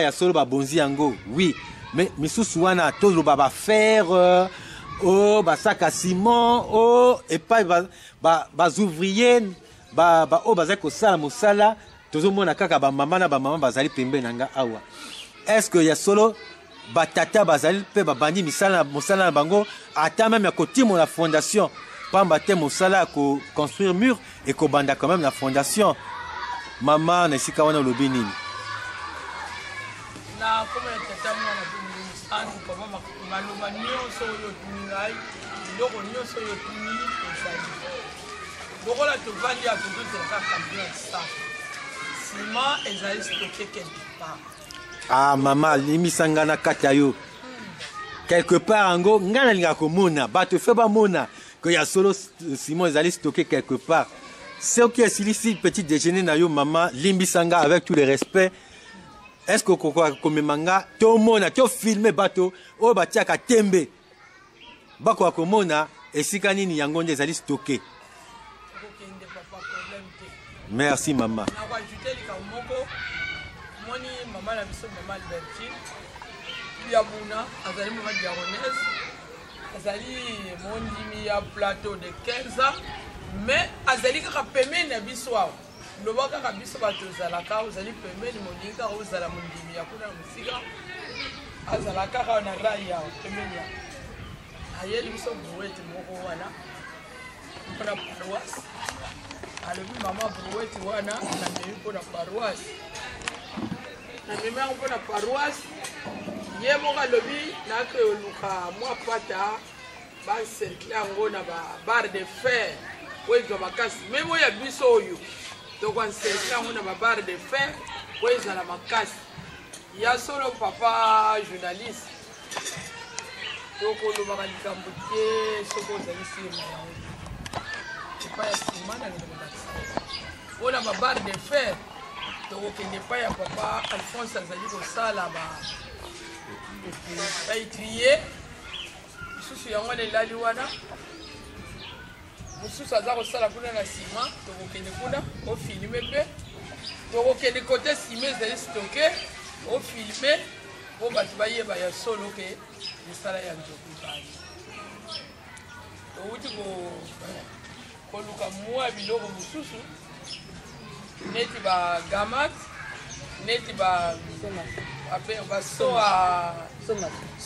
ya solo babonzi yango oui mais misusu wana toloba ba fer ba sac à ciment et pas ba ouvriers ba bazali kosala mosala tozomona kaka ba mama bazali pembe nanga awa. Est-ce que ya solo batata bazali pe babandi mosala na bango ata même ya kotimo la fondation pamba te mosala ko construire mur et ko banda quand même la fondation. Mama na sika wana lobi nini na koma tata mwana na andu papa maloba nyonso yo tuningai ndoko nyonso yo tuni ezali lokola tovandi ya tutu ka camion ça sima ezali stocké quelque part. Ah mama limisanga na kata yo quelque part ango ngana linga komona bato fe ba mona que ya solo Simon ezali stocké quelque part. Ce qui est ici petit déjeuner na yo maman limbisanga avec tout le respect. Est-ce que comme manga to mona to filmer bato o batiaka tembe bako akomona esika nini yango nde ezali stocké. Merci maman. Na kwa ajouter lika moko moni maman na biso maman Albertine ya buna azali maman diaronaise azali mondimi ya plateau de 15 ans. Mais azali kaka pemeni na biso awa loba kaka biso bato ozalaka ozali pemeni molingi kaka ozala mondimi ya kuna na mosika azala kaka na rai awa pemeni awa ayeli biso brouette moko wana mpona paroisse alobi mama brouette wana namemi mpona paroisse namemi yango mpona paroisse ye moko alobi nake oluka mwa pata bacercle yango na babarre de fer oyo makasi même oyo ya biso oyo tokoanserka yango na babarre de fer oyo ezala makasi ya solo papa journaliste tokolobaka likambo te soki ozali sima yango epai ya nsima na lelobakisa mpona babarre de fer tokokende epai ya papa Alphonse azali kosala baétrier lisusu yango lelali wana mosusu aza kosala kuna na nsima tokokende kuna ofilme mpe tokokende kote nsima ezali stoke ofilme mpo bato bayeba ya solo ke misala ya nzoku bani touti koluka mwa biloko mosusu neti bagamat neti baso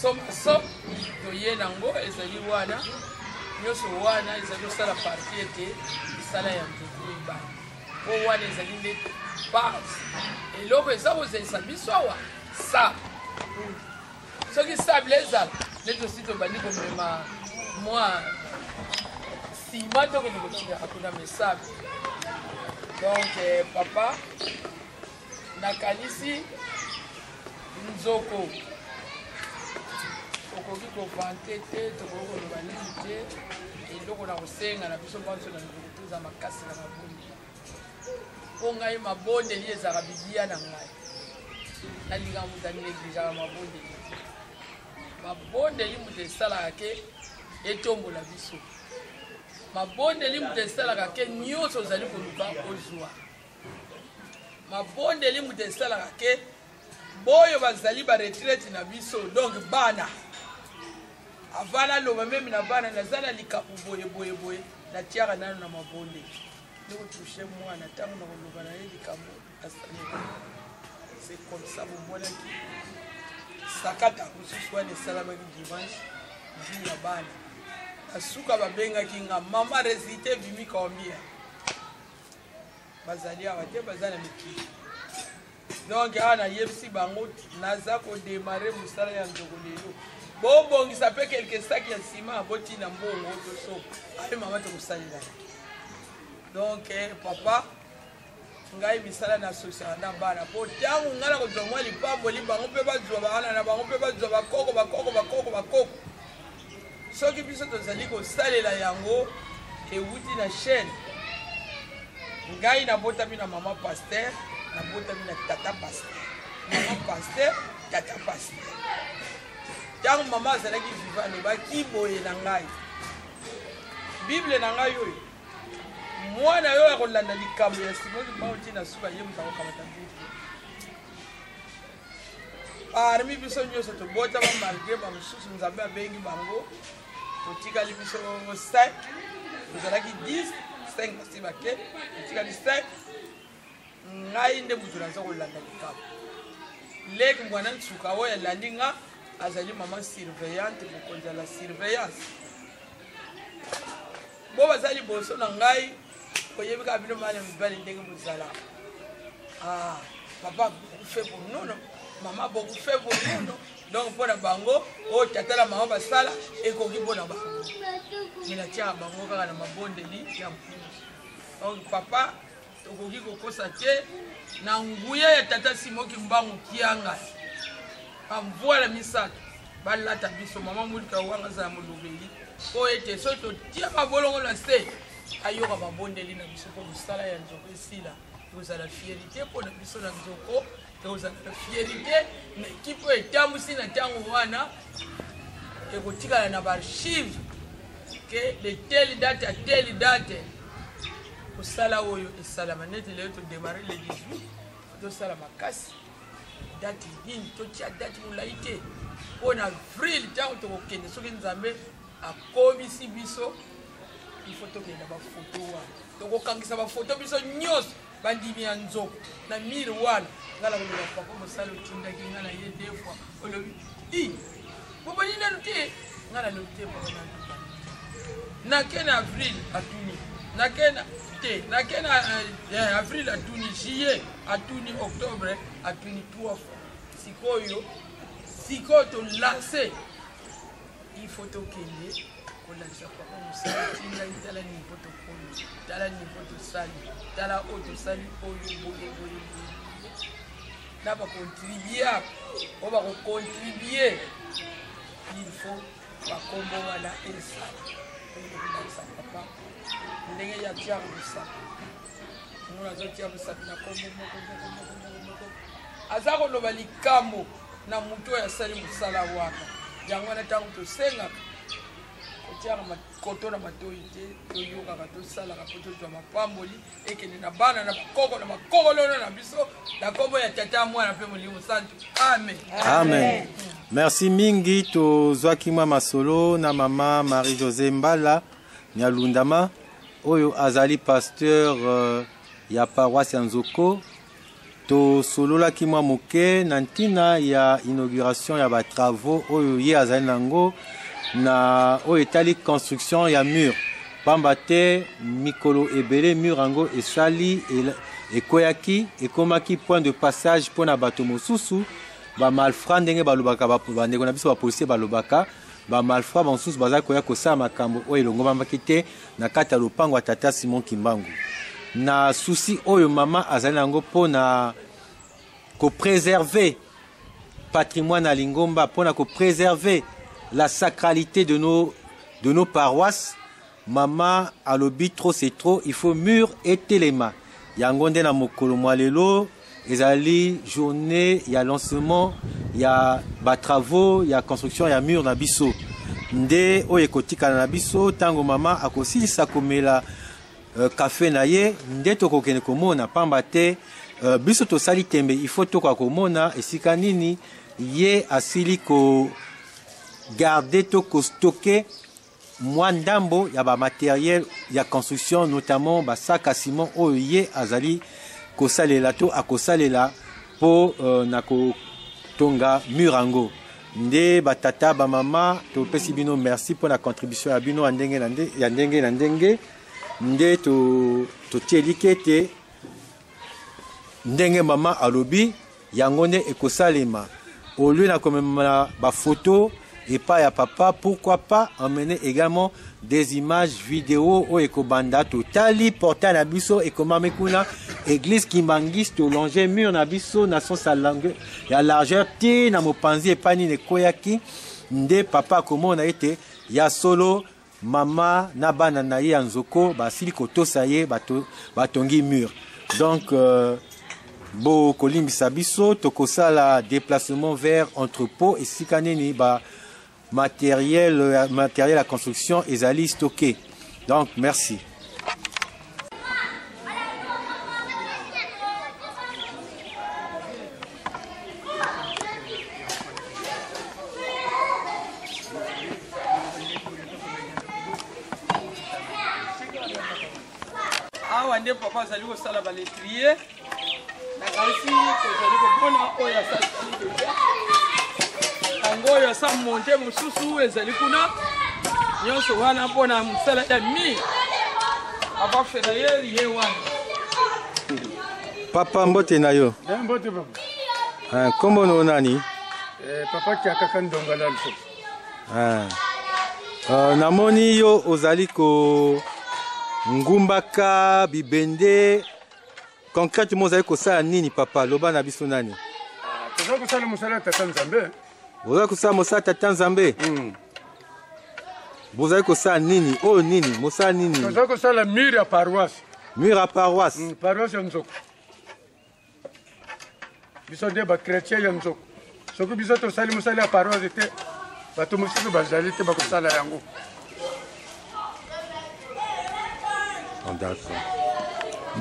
somaso toye nango ezali wana nyonso wana ezali kosala parti ete misala ya nzoko ebana po wana ezali nde base eloko eza kozelisa biso awa sable soki sable ezala neti osi tobandi komema mwa nsima tokende kotikaka kuna mesable. Donc papa nakanisi nzoko okoki kovante te tokoki koloba nini te eloko na kosenga na biso banso na nzoko toza makasi na mabondeli mpo ngai mabondeli ezalaka biblia na ngai nalinga moto aneglijaka mabondeli mabondeli moto esalaka ke etombola biso mabondeli moto esalaka ke nyonso ozali koluka ozwa mabondeli moto esalaka ke boyo bazali baretraite na biso donc bana avant naloba meme na bana naza na likapu boye natiaka nano na mabondeli nikotushe mwana ntango na koloba na ye likambo asaleli c'est comme ça bomonaki sakata mosusu wana esalamaki dimanche vi ya bana asuka babengaki nga mama résultat bimi combien bazali awa te baza na mikili donc awa nayebisi bango naza kodemare mosala ya nzoko lelo bobongisa mpe kelke saki ya nsima botina mbongo toso aye mama tokosalela donc papa ngai misala na asosiaka na bana po ntango ngai na kozwa mwa lipamboli bango mpe bazwa bana na bango mpe bazwa bakoko soki biso tozali kosalela yango ewuti na chaîne ngai nabotami na mama paster nabotami na tata paster mama paster tata paster ntango mama azalaki viva alobaki boye na ngai bible na ngai oyo mwana oyo akolanda likambo ya simoni mauti na suka ye moto akokamata bible parmi biso nyonso tobota bamalgré bamosusu nzambe abengi bango totikali biso 5 tozalaki 10 5 basi bake totikali 5 ngai nde moto naza kolanda likambo leki mwana nsuka oyo alandi nga azali mama surveillante bokonzi la surveillance bo baza liboso na ngai koyebika bino bana mibali ndenge bozala papa beaucoup pour nous mama beaucoup fait pour nous donc mpona bango oyo tata na mama basala ekoki mpona bango minatiaka bango kaka na mabondeli ya mpunu donc papa tokoki kokosa te na nguya ya tata simoki mbangu kianga bamvwala misato balata biso mama mulika wanga azala molobeli po ete so totia mabolongo na se ayoka babondeli na biso mpo mosala ya nzoko esila ekozala fierité mpona biso na nzoko ekozala fierité na ekipe oyo etambusi na ntango wana ekotikala na baarchive ke de telle date à telle date kosala oyo esalama neti lelo todemare le 18 tosala makasi date nini totia date molai te mpona avril ntango tokokende soki nzambe akomisi biso ifo tokende bafoto wana tokokangisa bafoto biso nyonso bandimi ya nzoko na mire wana nga na koloba papa mosala otindaki nga na ye 2 fois olobi i bobani nanu te nga na lobi te papa nanduka nake na avril atuni nakena te nakena avril atuni juillet atuni octobre atuni 3 fois sikoyo tolance ifo tokende kolakisa papa mosala tingai tala nivo tokoni tala nivo tosali tala oyo tosali oyo boye na bakontribue oyo bakokontribue il faut bakombo wana esala kolakisa papa ndenge ya tiaka mosala mona azotia mosala na kombo moko aza koloba likambo na moto oyo asali mosala wana yango wana ntango tosengaka kotiaka koto na matoi te toyokaka tosalaka mpo tozwa mapamboli ekende na bana na bakokolono na biso na kombo ya tata mwana mpe molimo santu amen amen. Merci mingi tozwaki mwa masolo na mama Marie-José Mbala Nyalundama oyo azali pasteur ya paroisse ya Nzoko tosololaki mwa moke na ntina ya inauguration ya batravaux oyo ye azali nango na oyo etali construction ya mur pamba te mikolo ebele mur yango esali ekweyaki ekomaki point de passage mpona bato mosusu bamalfra ndenge balobaka bandeko na biso bapolisier balobaka bamalfra bamosusu bazali koya kosala makambo oyo elongomamaki te na kati ya lopango ya tata Simon Kimbangu na souci oyo mama azali nango mpona kopréserver patrimoine ya Lingomba mpona kopréserver la sacralité de nos paroisses. Mama alobi trop c'est trop, il faut mur et telema. Yango nde na mokolo mwa lelo ezali journée ya lancement ya batravaux ya construction ya mur na biso. Nde oyo ekotikala na biso tango mama akosilisa komela café na ye nde tokokende komona pamba te biso tosali tembe il faut tokoka komona esika nini ye asili ko garder to stocker mwa ndambo ya ba matériel ya construction notamment ba sac à ciment oyo ye azali kosalela to akosalela po na kotonga murango nde batata ba mama topesi bino merci pour la contribution ya bino ya ndenge na ndenge nde totieliki ete ndenge mama alobi yango nde ekosalema au lieu na komema ba photo et pas ya papa, pourquoi pas emmener également des images vidéo au ekobanda totali porta na biso et comment mekuna église Kimbangis to longer mur na biso na son langue ya largeur ti na mopanzi epani ne koyaki nde papa komona ete ya solo mama na bana na ye nzoko basili kotosa ye batongi mur donc bo kolimbisa biso tokosala déplacement vers entrepôt et sikaneni ba matériel à construction ezali stocké. Donc merci. Awa nde papa azali kosala balétrier na kasi tozali komona oyo asali deja yango oyo asa monte mosusu ezali kuna nyonso wana mpona mosala ya mi papa Ferrailleur ye wana papa mbote na yo mbote papa kombo no nani papa Kiakaka Ndongala lisusu namoni yo ozali ko ngumbaka bibende concrètement ozali kosala nini papa loba na biso nani tozali kosala mosala tata Nzambe bozali kosala mosala tata Nzambe bozali kosala nini oyo nini mosala nini tozali kosala mur ya paroisse paroisse ya Nzoko biso nde bachrétien ya Nzoko soki biso tosali mosala ya paroisse te bato mosusu bazali te bakosala yango. D'accord.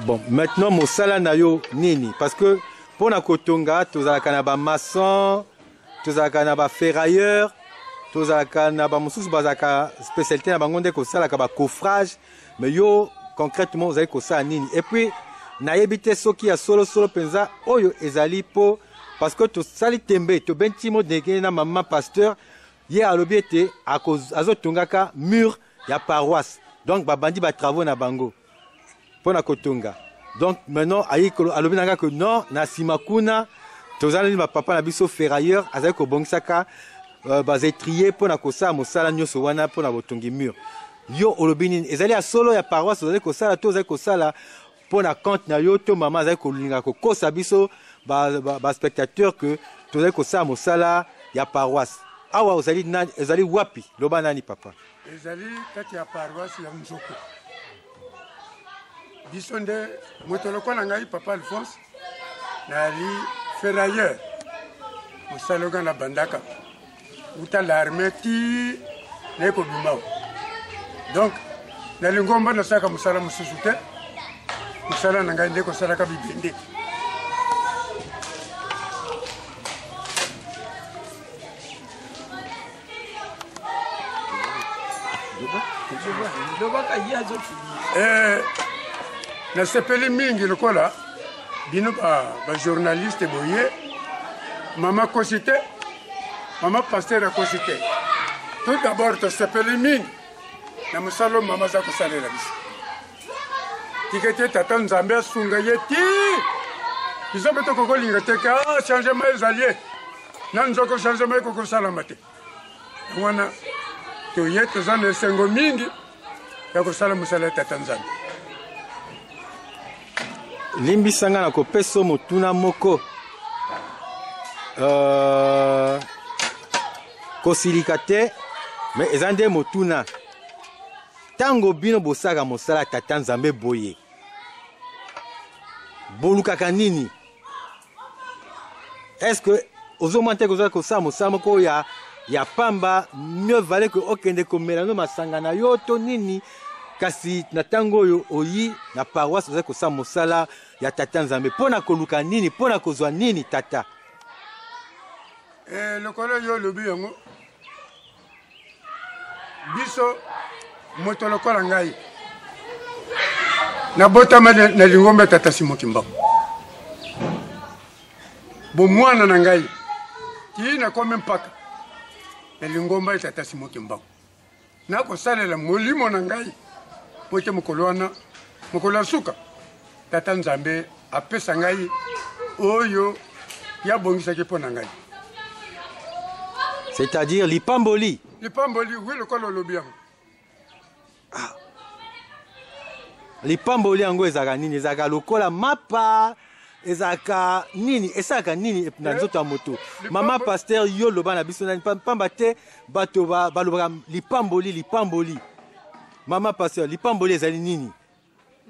Bon, maintenant mosala na yo nini parce que pour na kotonga tozalaka na ba maçon tozalaka na ba ferrailleur tozalaka na ba mosusu bazalaka spécialité na bango nde kosalaka ba coffrage mais yo concrètement ozali kosala nini et puis nayebi te soki ya solo penza oyo ezali po parce que tosali tembe to bentimo ndenge na mama pasteur ye alobi ete azotongaka mur ya paroisse donc babandi ba travaux na bango pona kotonga donc maintenant ayikolo alobi nanga que non na simakuna tozali ba papa na biso ferrailleur azali ko bongisaka bazetrier pona kosala mosala nyonso wana pona botongi mur yo olobi nini ezali ya solo ya paroisse ozali kosala to ozali kosala pona compte na yo to mama azali kolinga kokosa biso ba spectateur que tozali kosala mosala ya paroisse awa ozali wapi loba nani papa ezali kati ya paroisse ya Nzoko biso nde moto lokola ngai papa Alphonse nali ferrailleur mosaloga na bandaka uta l'armée ti neko bimao donc nali ngomba nasaka mosala mosusu te mosala na ngai nde kosalaka bibende lobaka ye azofili nasepeli mingi lokola bino ba journaliste boye mama Kosite mama pasteur Kosite tout d'abord to sepeli mingi na musalo mama za kosalela biso tikete tata nzambe asunga ye ti biso beto kokolinga te ka changement ezali na nzoko changement kokosalama te wana toye toza na esengo mingi ya kosala mosala ya tata nzambe limbisanga na kopesa motuna moko kosilika te me eza nde motuna ntango bino bosaka mosala ya tata nzambe boye bolukaka nini est-ce que ozomona te kozala kosala mosala moko ya pamba mieux valait que okende komela no masanga na yo to nini kasi na ntango oyo oyi na paroisse ozali kosala mosala ya tata nzambe mpo na koluka nini mpo na kozwa nini tata lokolo yo olobi yango biso moto lokola ngai nabotama na lingomba ya tata Simon Kimbangu bomwana na ngai ti nakomi mpaka na lingomba ya tata Simon Kimbangu nakosalela molimo na ngai po ete mokolo wana mokolo ya suka tata nzambe apesa ngai oyo yabongisaki mpo na ngai c'est-à-dire lipamboli oui lokola olobi yango lipamboli yango ezalaka nini ezalaka lokola mapa ezalaka nini esalaka nini na nzoto ya moto mama pasteur yo loba na biso nani pamba te bato balobaka lipamboli mama pasteur lipamboli ezali nini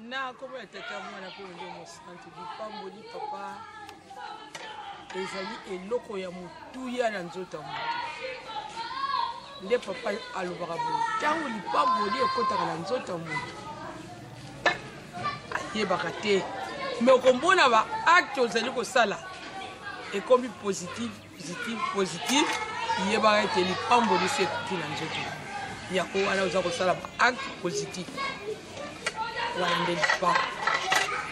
na kombo ya tata mwana mpe nde mosanti lipamboli papa ezali eloko ya motuya na nzoto ya moto nde papa alobaka boye ntango lipamboli ekotaka na nzoto ya moto ayebaka te me okombona baacte ozali kosala ekomi positive yebaka ete lipamboli so ekoti na nzoto yako wana oza kosala baacte positive wana nde lipambo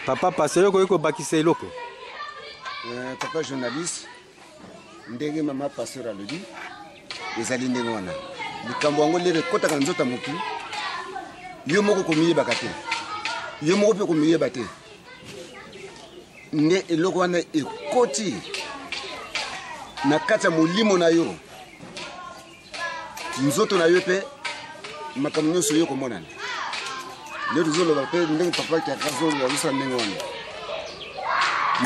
papa pase yo koki kobakisa eloko papa journaliste ndenge mama pasteur alobi ezali ndenge wana likambo yango lelo ekotaka na nzoto ya motu yo moko komiyebaka te yo moko mpe komiyeba te nde eloko wana ekoti na kati ya molimo na yo nzoto na yo mpe makambo nyonso yo komonana nde tozoloba mpe ndenge papa kiakazosala ndenge wana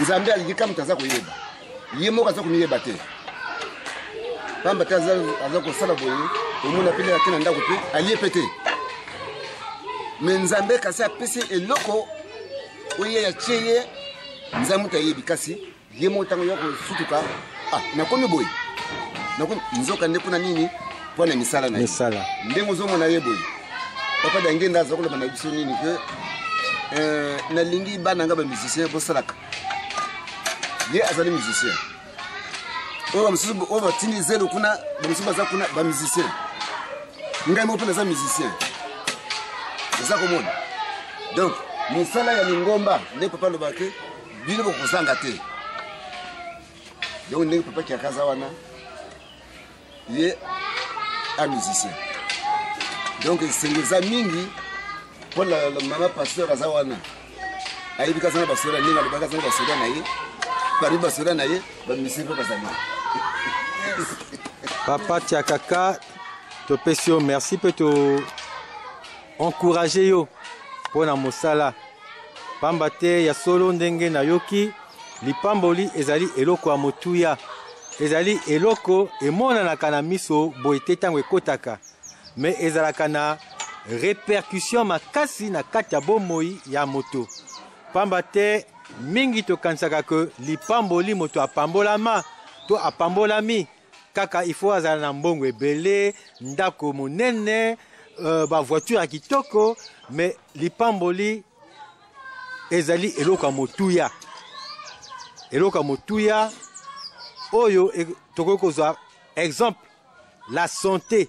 nzambe alingi kama aza koyeba ye moko aza komiyeba te pamba te aza kosala boye omona pele ake na ndako mpe alie pe te me nzambe kasi apesi eloko oyo yatie ye nzambe moto ayebi kasi ye moko ntango ya kosutuka nakomi boye nzoka nde mpona nini mpona misala na ye ndenge ozomona ye boye papa dange nde aza koloba na biso nini ke nalingi bana nga bamusicien bosalaka ye azali musicien oyo bamosusu oyo batindi zelo kuna bamosusu baza kuna bamusicien ngai moko mpe naza musicien eza komona donc mosala ya lingomba nde papa alobaka ke bino bokozanga te donc ndenge papa kiakaza wana ye amusicien donc esengo eza mingi mpo mama pasteur aza wana ayebi kaza na basoda ndenge alobaka aza na basoda na ye parmi basoda na ye bamisiri mpe bazali papa tiakaka topesi yo merci mpe to encourage yo mpo na mosala pamba te ya solo ndenge nayoki lipamboli ezali eloko ya motuya ezali eloko emonanaka na miso boye te ntango ekotaka me ezalaka na répercussion makasi na kati ya bomoi ya moto pamba te mingi tokanisaka ke lipamboli moto apambolama to apambolami kaka ifo azala na mbongo ebele ndako monene bavoiture ya kitoko me lipamboli ezali eloko ya motuya oyo tokoki kozwa exemple la santé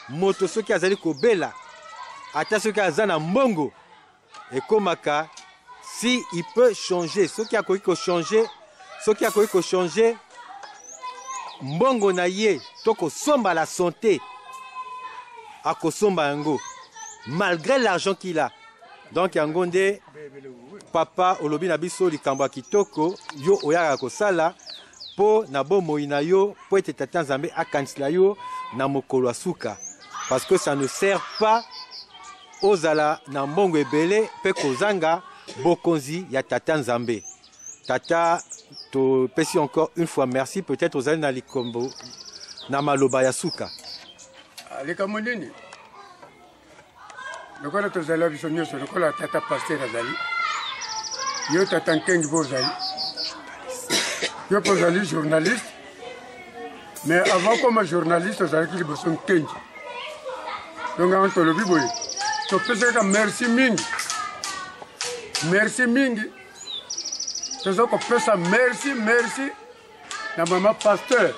moto soki azali kobela ata soki aza na mbongo ekomaka si il peut changer, ce qui a changer, mbongo na ye, toko somba la santé, à kosomba yango, malgré l'argent qu'il a. Donc yangonde, papa olobi na biso likambo kitoko, yo oyaka kosala, po na bomoi na yo, po ete tata Nzambe akanisila yo na mokolo asuka. Parce que ça ne sert pas aux ala na mbongo ebele, pe kozanga, bokonzi ya tata Nzambe. Tata, to pesi encore une fois merci, peut-être aux na likombo na maloba ya suka. Likambo nini? Lokola tozala biso nyonso, lokola tata pasteur azali. Yo tata Nkengi bozali. Yo pozali journaliste. Mais avant comme journaliste, ozali ki liboso Nkengi. Donc on tolobi boye. To pesa merci mingi. Merci mingi. Tozo ko pesa merci na mama pasteur.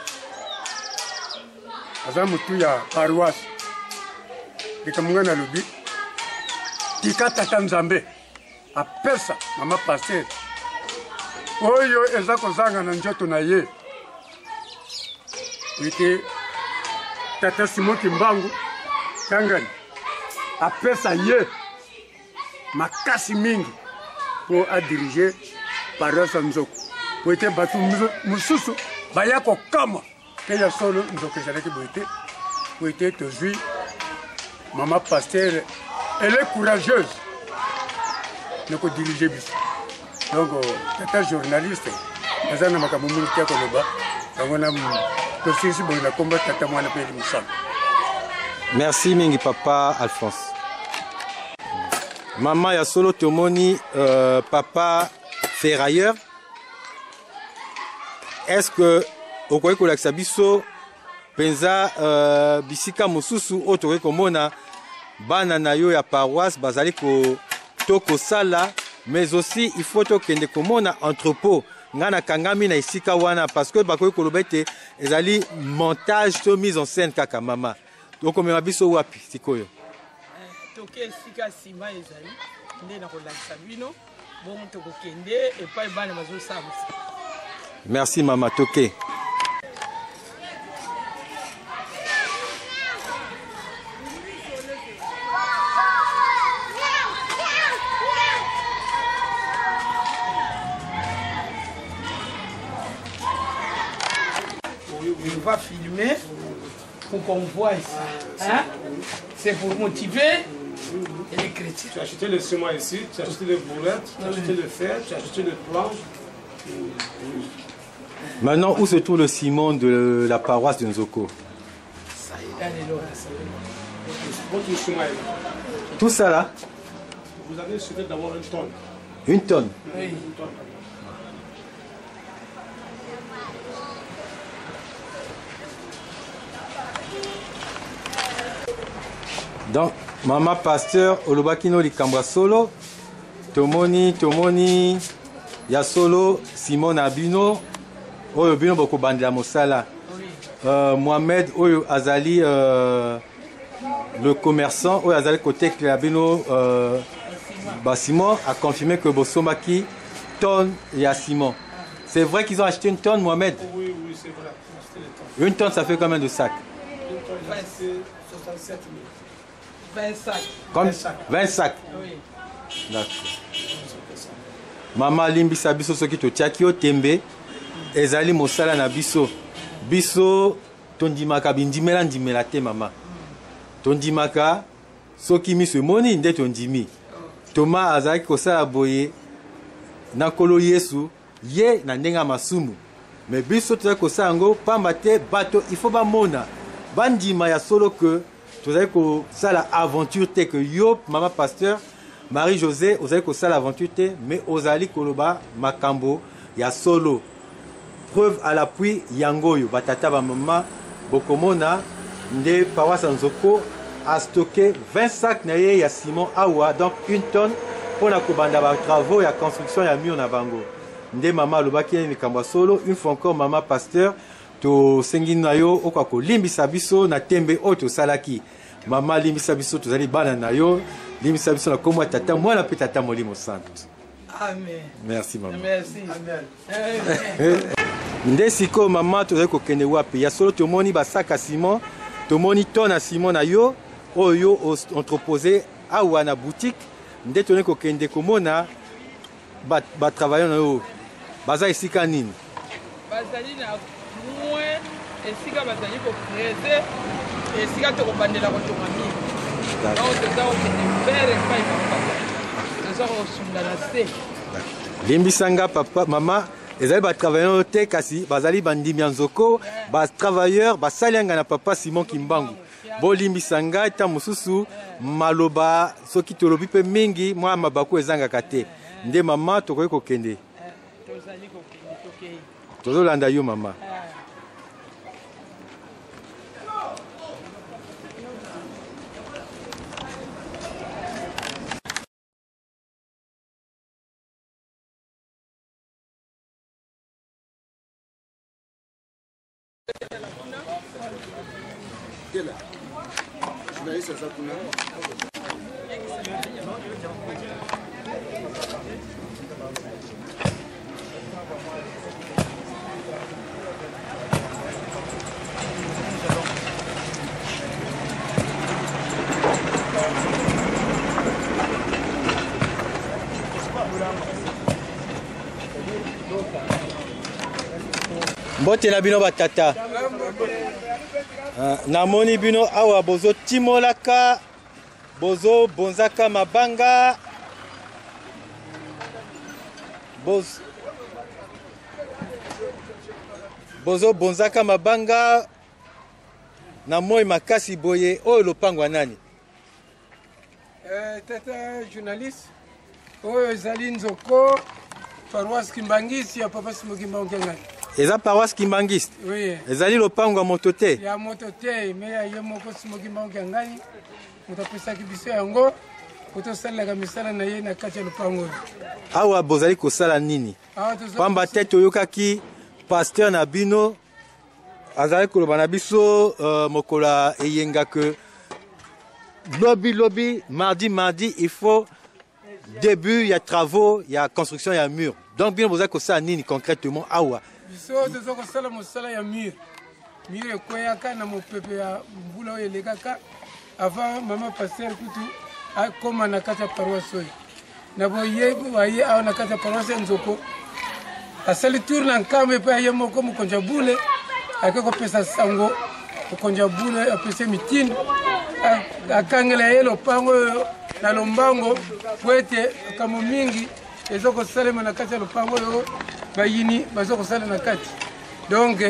Azamutu ya paroisse. Likamunga na lobi. Tika tata Nzambe. A pesa mama pasteur. Oyo eza kozanga na njoto na ye. Ite tata Simon Kimbangu kangani. A pesa ye. Makasi mingi. Pour à diriger paroisse Nzoko. Pour être battu mususu bayako kama que ya solo Nzoko zalaki boité. Pour être tozui maman pasteur, elle est courageuse. Ne ko diriger bis. Donc tata journaliste azana makambo mingi kia koloba. Donc na tosisi boina komba tata mwana pe musala. Merci mingi papa Alphonse. Maman ya solo tomoni papa ferrailleur. Est-ce que au koye kolakisa biso penza bisika mosusu otoke komona bana na yo ya paroisse bazali ko toko sala, mais aussi il faut tokende komona entrepôt ngana kangami na isika wana parce que bakoye kolobete ezali montage to mise en scène kaka mama. Donc omema biso wapi sikoyo? Toke esika sima ezali nde na kolakisa bino bon tokokende epai bana bazosala. Merci maman Toke. On va filmer pour qu'on voit ici. Hein? C'est pour motiver les chrétiens. Tu as acheté le ciment ici, tu as acheté les boulettes, tu as acheté le fer, tu as acheté les planches. Maintenant, où se trouve le ciment de la paroisse de Nzoko? Votre ciment est là. Tout ça là? Vous avez souhaité d'avoir une tonne. Une tonne? Oui. Une tonne. Donc, maman pasteur, olobakino likambwa solo, tomoni, ya solo, Simon Abino, oyo bino boko bandela mosala. Mohamed, oyo azali, le commerçant, oyo azali côté Abino, Simon a confirmé que Bosomaki tonne ya Simon. C'est vrai qu'ils ont acheté une tonne, Mohamed? Oui, c'est vrai. Une tonne, ça fait combien de sacs? Une tonne, c'est 67 000. 20 sacs. Comme 20 sacs. Oui. D'accord. Maman limbisa biso soki totiaki yo tembe ezali mosala na biso. Biso tondimaka bindimela ndimela te mama. Tondimaka soki miso moni nde tondimi. Toma azaki kosala boye na kolo Yesu ye na ndenga masumu. Mais biso tozaki kosala ngo pamba te bato il faut ba mona. Bandima ya solo que vous avez que ça l'aventure que yo maman pasteur Marie-Josée vous avez que ça l'aventure mais ozali koloba makambo ya solo preuve à l'appui yangoyo batata ba maman bokomona nde paroisse Nzoko a stocké 20 sacs na ye ya ciment awa donc une tonne pour la kobanda ba travaux ya construction ya mur na bango nde maman lobaki ni kamba solo une fois encore maman pasteur to sengi na yo okako limbisa biso na tembe oto salaki mama limbisa biso tozali bana na yo limbisa biso na komwa tata mwana pe tata molimo santo. Amen. Merci maman. Merci. Nde siko mama tozali kokende wapi ya solo tomoni basaka Simon tomoni tona Simon na yo oyo entreposé awa na boutique nde tozali kokende komona ba travailleur na yo baza esika nini bazali na moins esika bazali koprese esika tokobandela kotonga mingi donc toza kokende vers epai bapapa toza kosunga na se limbisanga papa mama ezali batravailleur te kasi bazali bandimi ya nzoko batravailleur basalianga na papa Simon Kimbangu bolimbisanga ta mosusu maloba soki tolobi mpe mingi mwa mabaku ezangaka te nde mama tokoki kokende tozolanda yo mama mbote na bino batata namoni bino awa bozo timolaka bozo bonzaka mabanga bozo bonzaka mabanga na moi makasi boye oyo lopango ya nani tata journaliste oyo ezali nzoko paroisse Kimbangisi ya papa Simon Kimbangu Kengani eza paroisse Kimbangisi oui ezali lopango ya moto te ya moto te me ya ye moko Simon Kimbangu Kengani moto apesaki biso yango otosalelaka misala na ye na kati ya lopango oyo awa bozali kosala nini pamba te toyokaki pasteur na bino azali koloba na biso mokola eyenga ke lobi mardi il faut début il y a travaux il y a construction il y a mur donc bien bozali kosala nini concrètement awa biso toza kosala mosala ya mur ekweyaka na mopepe ya mbula oyo elekaka avant mama pasteur kutu akoma na kati ya paroisse oyo na boye awa na kati ya paroisse ya nzoko asali tour na nkambo epai ya ye moko mokonzi ya bule ake kopesa sango mokonzi ya bule apesa mitindo akangela ye lopango oyo na lombango po ete makambo mingi eza kosalema na kati ya lopango oyo bayini baza kosala na kati donc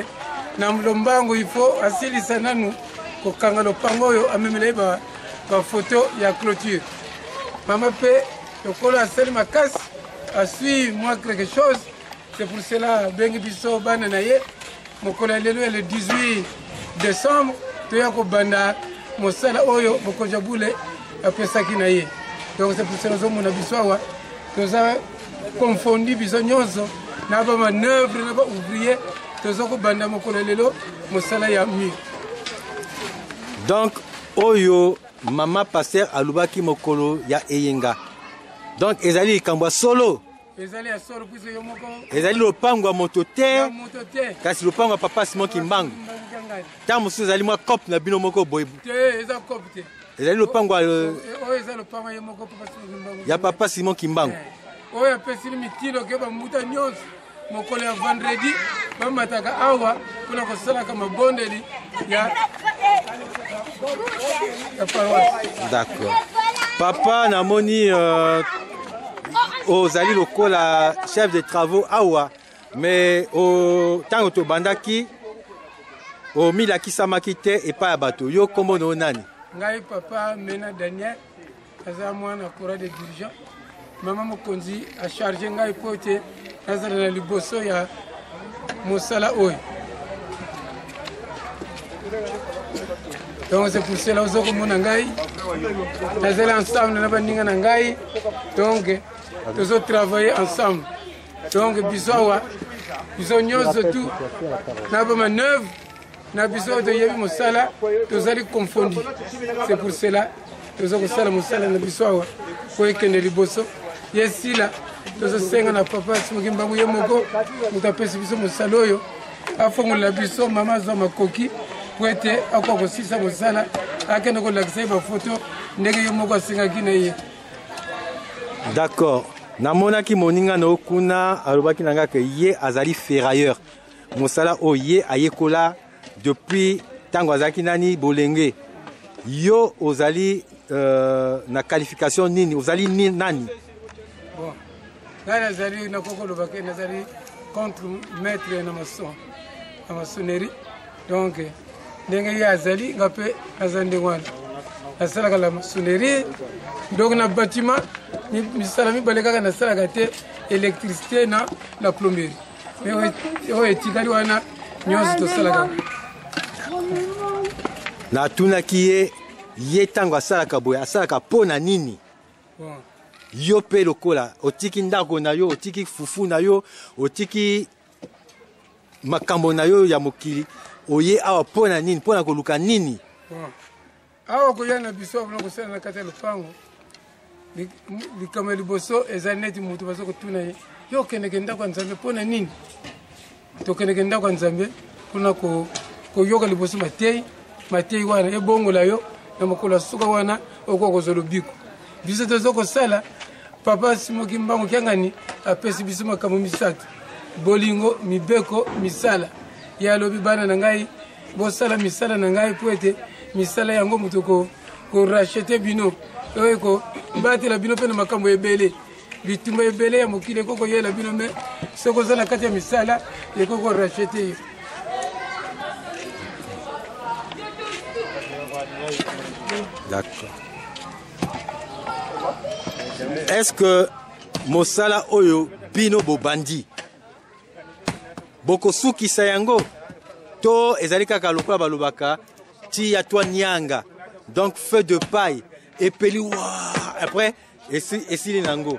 na lombango ifo asilisa nanu kokanga lopango oyo amemela ye bafoto ya clôture mama mpe lokolo asali makasi asui moi quelque chose c'est pour cela bengi biso bana na ye mokolo ya lelo le 18 décembre toya kobanda mosala oyo mokonzi ya bule apesaki na ye donc c'est pour cela ozomona biso awa toza confondi biso nyonso na bamanœuvre na baouvrier toza kobanda mokolo ya lelo mosala ya mur donc oyo mama pasteur alobaki mokolo ya eyenga donc ezali likambo ya solo ezali ya solo puiso yo moko ezali lopango ya moto te kasi lopango ya papa Simon Kimbangu ntango mosusu ezali mwa cope na bino moko boye te eza cope te ezali lopango oyo eza lopango ye moko ya papa Simon Kimbangu oyo apesili mitilo ke bambuta nyonso mokolo ya vendredi bamataka awa mpona kosalaka mabondeli ya paroisse. D'accord papa namoni ozali lokola chef de travaux awa mais ntango tobandaki omilakisamaki te epai ya bato yo kombo na nani ngai papa Mena Daniel aza mwana kora de dirigeant mama mokonzi acharge ngai po ete nazala na liboso ya mosala oyo donc c'est pour cela ozokomona ngai nazali ensemble na baninga na ngai donc tozotravaille ensemble donc biso awa biso nyonso tu na bamanœuvre na biso oyo toyebi mosala tozali confondi c'est pour cela tozokosala mosala na biso awa po ekende liboso ye sila tozosenga na papa simoki mbangu ye moko moto apesi biso mosala oyo afongolela biso mama azwa makoki po ete akoka kosisa mosala akende kolakisa ye bafoto ndenge ye moko asengaki na ye. D'accord. Namonaki moninga na okuna alobaki nanga ke ye azali ferrailleur. Mosala o ye ayekola depuis tango azaki nani bolenge. Yo ozali na qualification nini? Ozali nani? Bon. Là nazali na koko lobaki nazali contre maître na maçon. Na maçonnerie. Donc ndenge ye azali ngape azande wana. Asalaka la maçonnerie. Donc na bâtiment misala mibale kaka nasalaka te électricité na la plomberie. Mais oyo etikali wana nyonso tosalaka. Na tunaki ye tango asalaka boye asalaka pona nini? Bon. Yo pe lokola otiki ndako na yo, otiki fufu na yo, otiki makambo na yo ya mokili oye awa pona nini? Pona koluka nini? Bon. Awa koyana biso abona kosala na kati ya lupango likama liboso ezali neti moto baza kotuna ye yo okendeke ndako ya nzambe mpona nini? Tokendeke ndako ya nzambe mpona koyoka liboso matei wana ebongola yo na mokolo ya suka wana okoka kozwa lobiko. Biso toza kosala papa simoki mbangu kiangani apesi biso makambo misato: bolingo, mibeko, misala. Ye alobi bana na ngai bosala misala na ngai po ete misala yango moto korachete bino oyo kobatela bino mpe na makambo ebele bitumba ebele ya mokili ekokoyela bino me soki oza na kati ya misala ekokorachete yo. D'accord. Est-ce que mosala oyo bino bobandi bokosukisa yango to ezali kaka lokola balobaka ti ya toi nyanga, donc feu de paille epeli wa après esili nango?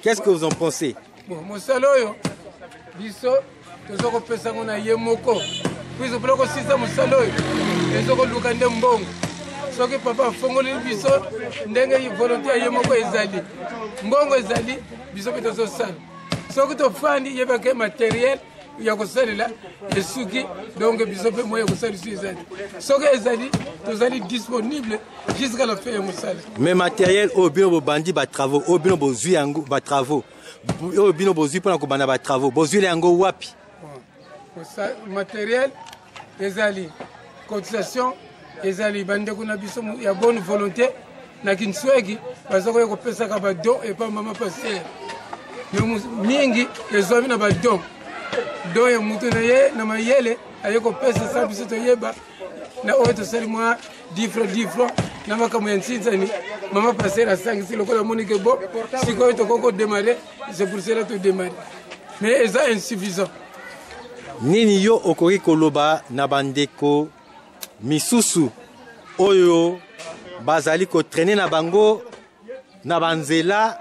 Qu'est-ce que vous en pensez? Bon, mosala oyo biso toza kopesa ngo na ye moko puiso mpona kosisa mosala oyo ezo koluka nde mbongo. Soki papa afongoli biso ndenge volonté ya ye moko ezali mbongo ezali biso mpe tozosala. Soki tofandi yebake matériel ya kosalela esuki donc biso mpe moya kosalisa ezali. Soki ezali tozali disponible jusqu'à la fin ya mosala. Mais matériel oyo bino bobandi batravaux oyo bino bozwi yango batravaux oyo bino bozwi mpona kobanda batravaux bozwile yango wapi? Matériel ezali cotisation ezali bandeko na biso ya bonne volonté na kinsweki baza koya kopesaka badon epa mama paster mingi ezwami na badon don ya mutu na ye na mayele aye kopesa sa biso toyeba na oyo tosali mwa 10 francs na makambo ya nsinzani mama paster asangisi lokola monike bo sikoyo tokoko démarrer, c'est pour cela to démarrer mais eza insuffisant. Nini yo okoki koloba na bandeko misusu oyo bazali kotraîner na bango na banzela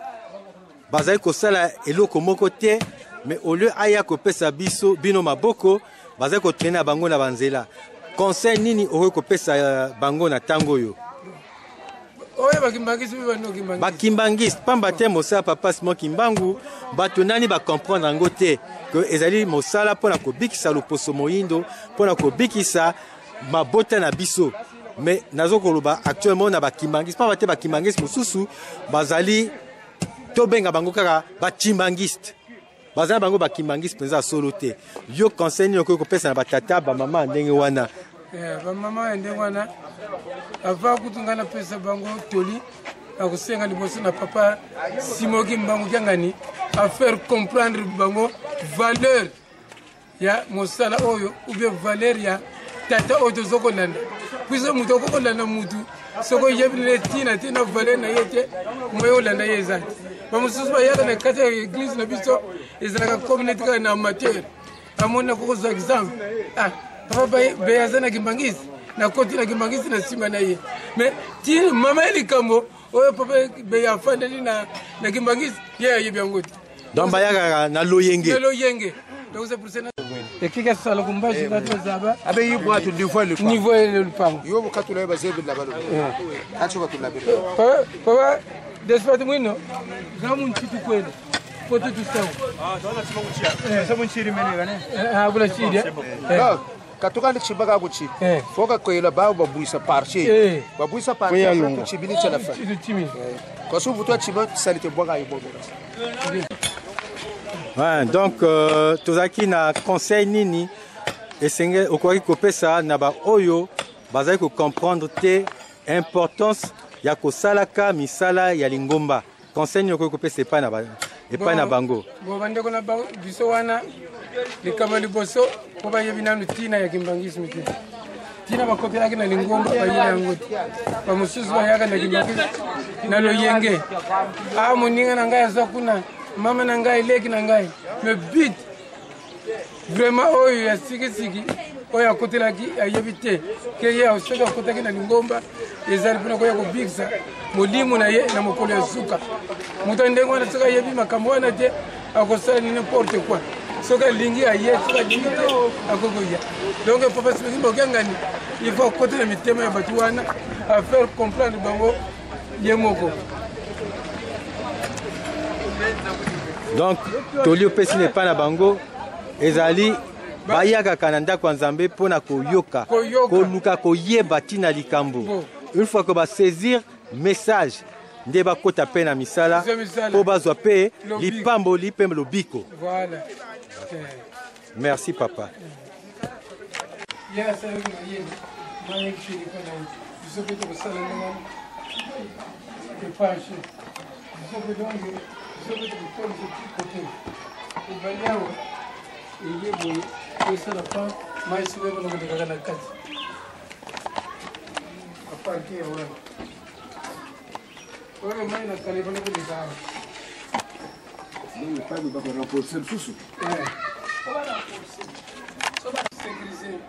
bazali kosala eloko moko te mais au lieu aya kopesa biso bino maboko bazali kotraîner na bango na banzela? Conseil nini okoki kopesa bango na tango oyo? Oyo bakimbangisi pamba te mosala papa simoki mbangu bato nani bacomprendre yango te ke ezali mosala mpona kobikisa loposo moyindo mpona kobikisa mabota na biso. Mais nazo koloba actuellement na bakimbangisi pamba te bakimbangisi mosusu bazali tobenga bango kaka bachimbangiste bazali bango bakimbangisi mpenza solo te. Yo conseil nini okoki kopesa na batata bamama ndenge wana? Bamama ndenge wana ava kutunga na pesa bango toli akosenga liboso na papa simoki mbangu kiangani a faire comprendre bango valeur ya mosala oyo ou bien valeur ya tata oyo tozokolanda puiso mutu okokolanda mutu soko yebile tina valeur na ye te moyo olanda ye ezali bamosusu bayaka na kati ya église na biso ezalaka communauté kaka na amateur amoni nakokozwa exemple papa beyaza na kimbangisi na koti na kimbangisi na nsima na ye mais ti mama ya likambo oyo papa beya afandeli na kimbangisi ye ayebi yango te donc bayaka na loyenge donc c'est pour cela ekika sala kumbashi kati zaba abe yibwa tu niveau le lupango yo bukatula bazebi la balo acho katula belo papa despite mwino gamu nchitu kwenda poto tout ça. Katoka ni chibaga kuchi. Foka kwela ba babuisa parche. Babuisa parche ko chibini chela fa. Ko su vuto chiba salite boga ibo. Ouais, donc tozaki na conseil nini esenge okwaki kopesa na ba oyo bazali ko comprendre te importance ya kosalaka misala ya lingomba. Conseil ni okwaki kopesa epai na bango. Bo bande ko na ba biso wana likama liboso ko ba yebina nutina ya kimbangisi miti. Tina ba kopia yake na lingomba ba yina ngoti. Ba mususu ba yaka na kimbangisi na loyenge. Ah muninga na ngaya zakuna mama na ngai leki na ngai me bit vraiment oyo ya siki oyo akotelaki ayebite ke ye osoka akotaki na lingomba ezali mpona koya kobikisa molimo na ye na mokolo ya suka moto ndenge wana soki ayebi makambo wana te akosala ni n'importe quoi soki alingi aye soki alingi te akokoya donc papa sipesi bokengani il faut akotela mitema ya bato wana afaire comprendre bango ye moko. Donc toli opesi ne pa na bango ezali bayaka kananda kwa nzambe pona koyoka koluka koyeba tina likambo. Une fois que ba saisir message nde bakota pe na misala po bazwa pe lipambo lipembe lobiko. Voilà. Merci papa.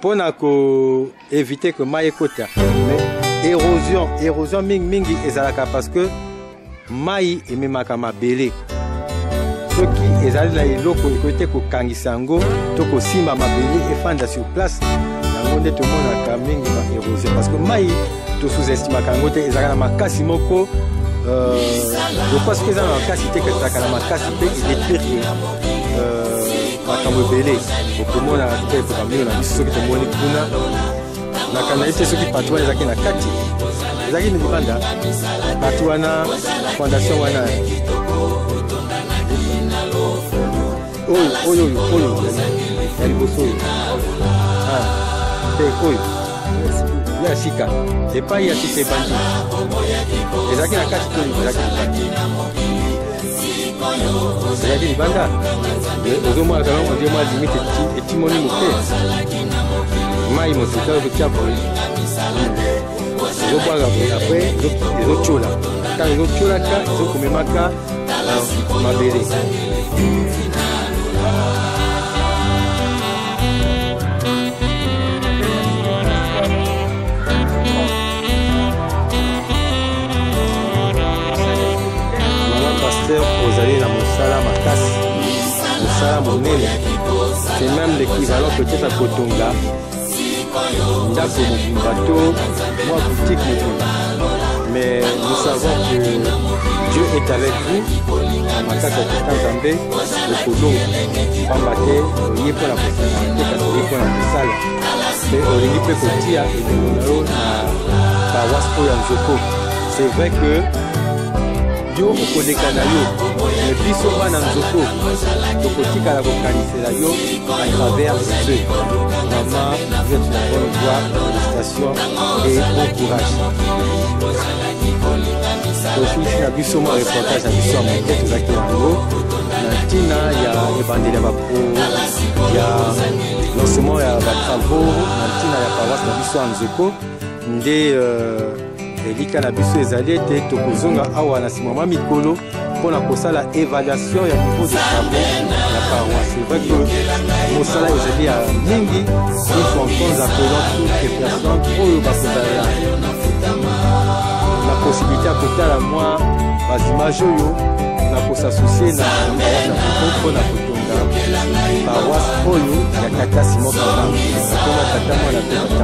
Pour éviter que maï ekota, mais érosion mingi ezalaka parce que maï ememaka mabele soki ezali na eloko ekote kokangisa yango to kosimba mabele efanda sur place yango nde tomonaka mingi ma érosion parce que maï to sous-estimaka yango te ezalaka na makasi moko lokwa soki eza na makasi te ezalaka na makasi mpe edétruire makambo ebele okomona te kokamio na biso soki tomoni kuna nakanda ye te soki patu wana ezalaki na kati ezalaki na libanda patu wana fondation wana oyo ya liboso oyo te oyo ya sika epai ya sika ebandi ezalaki na kati to ezalaki libanda ozomona kala ondie mwa limite etimoni moke mai mosika okotia boye ezobwaga boye apres ezotiola ntango ezotiolaka ezokomemaka mabele. Vous allez dans Moussala Makasi, Moussala Monene, c'est même l'équivalent peut-être à Kotonga, Ndako Bateau, moi boutique Moukunda. Mais nous savons que Dieu est avec vous, Makasi Kitanzambe, le Kolonga, Pambate, Yepo la Moussala, mais Olingi Pekotia et le Monaro na Pawaspo Yanzoko. C'est vrai que yo okoleka na yo mais biso bana nzoko tokotikala kokanisela yo à travers les œufs. Maman, vous êtes la bonne voie, félicitations et bon courage. Toshisi na biso mo reportage na biso ya moke tozalaki yango na ntina ya ebandeli ya bapro ya lancement ya batravaux na ntina ya paroisse na biso ya nzoko nde elika na biso ezali ete tokozonga awa na nsima mwa mikolo mpona kosala évaluation ya niveau de travaux na paroisse. C'est vrai que mosala ezali ya mingi il faut encore appelant toutes les personnes oyo bakozala na possibilité ya kotala mwa bazimage oyo na kosassocie na paroisse na koko mpona kotonga paroisse oyo ya tata Simon Kabanga akoma tata mwana pe tata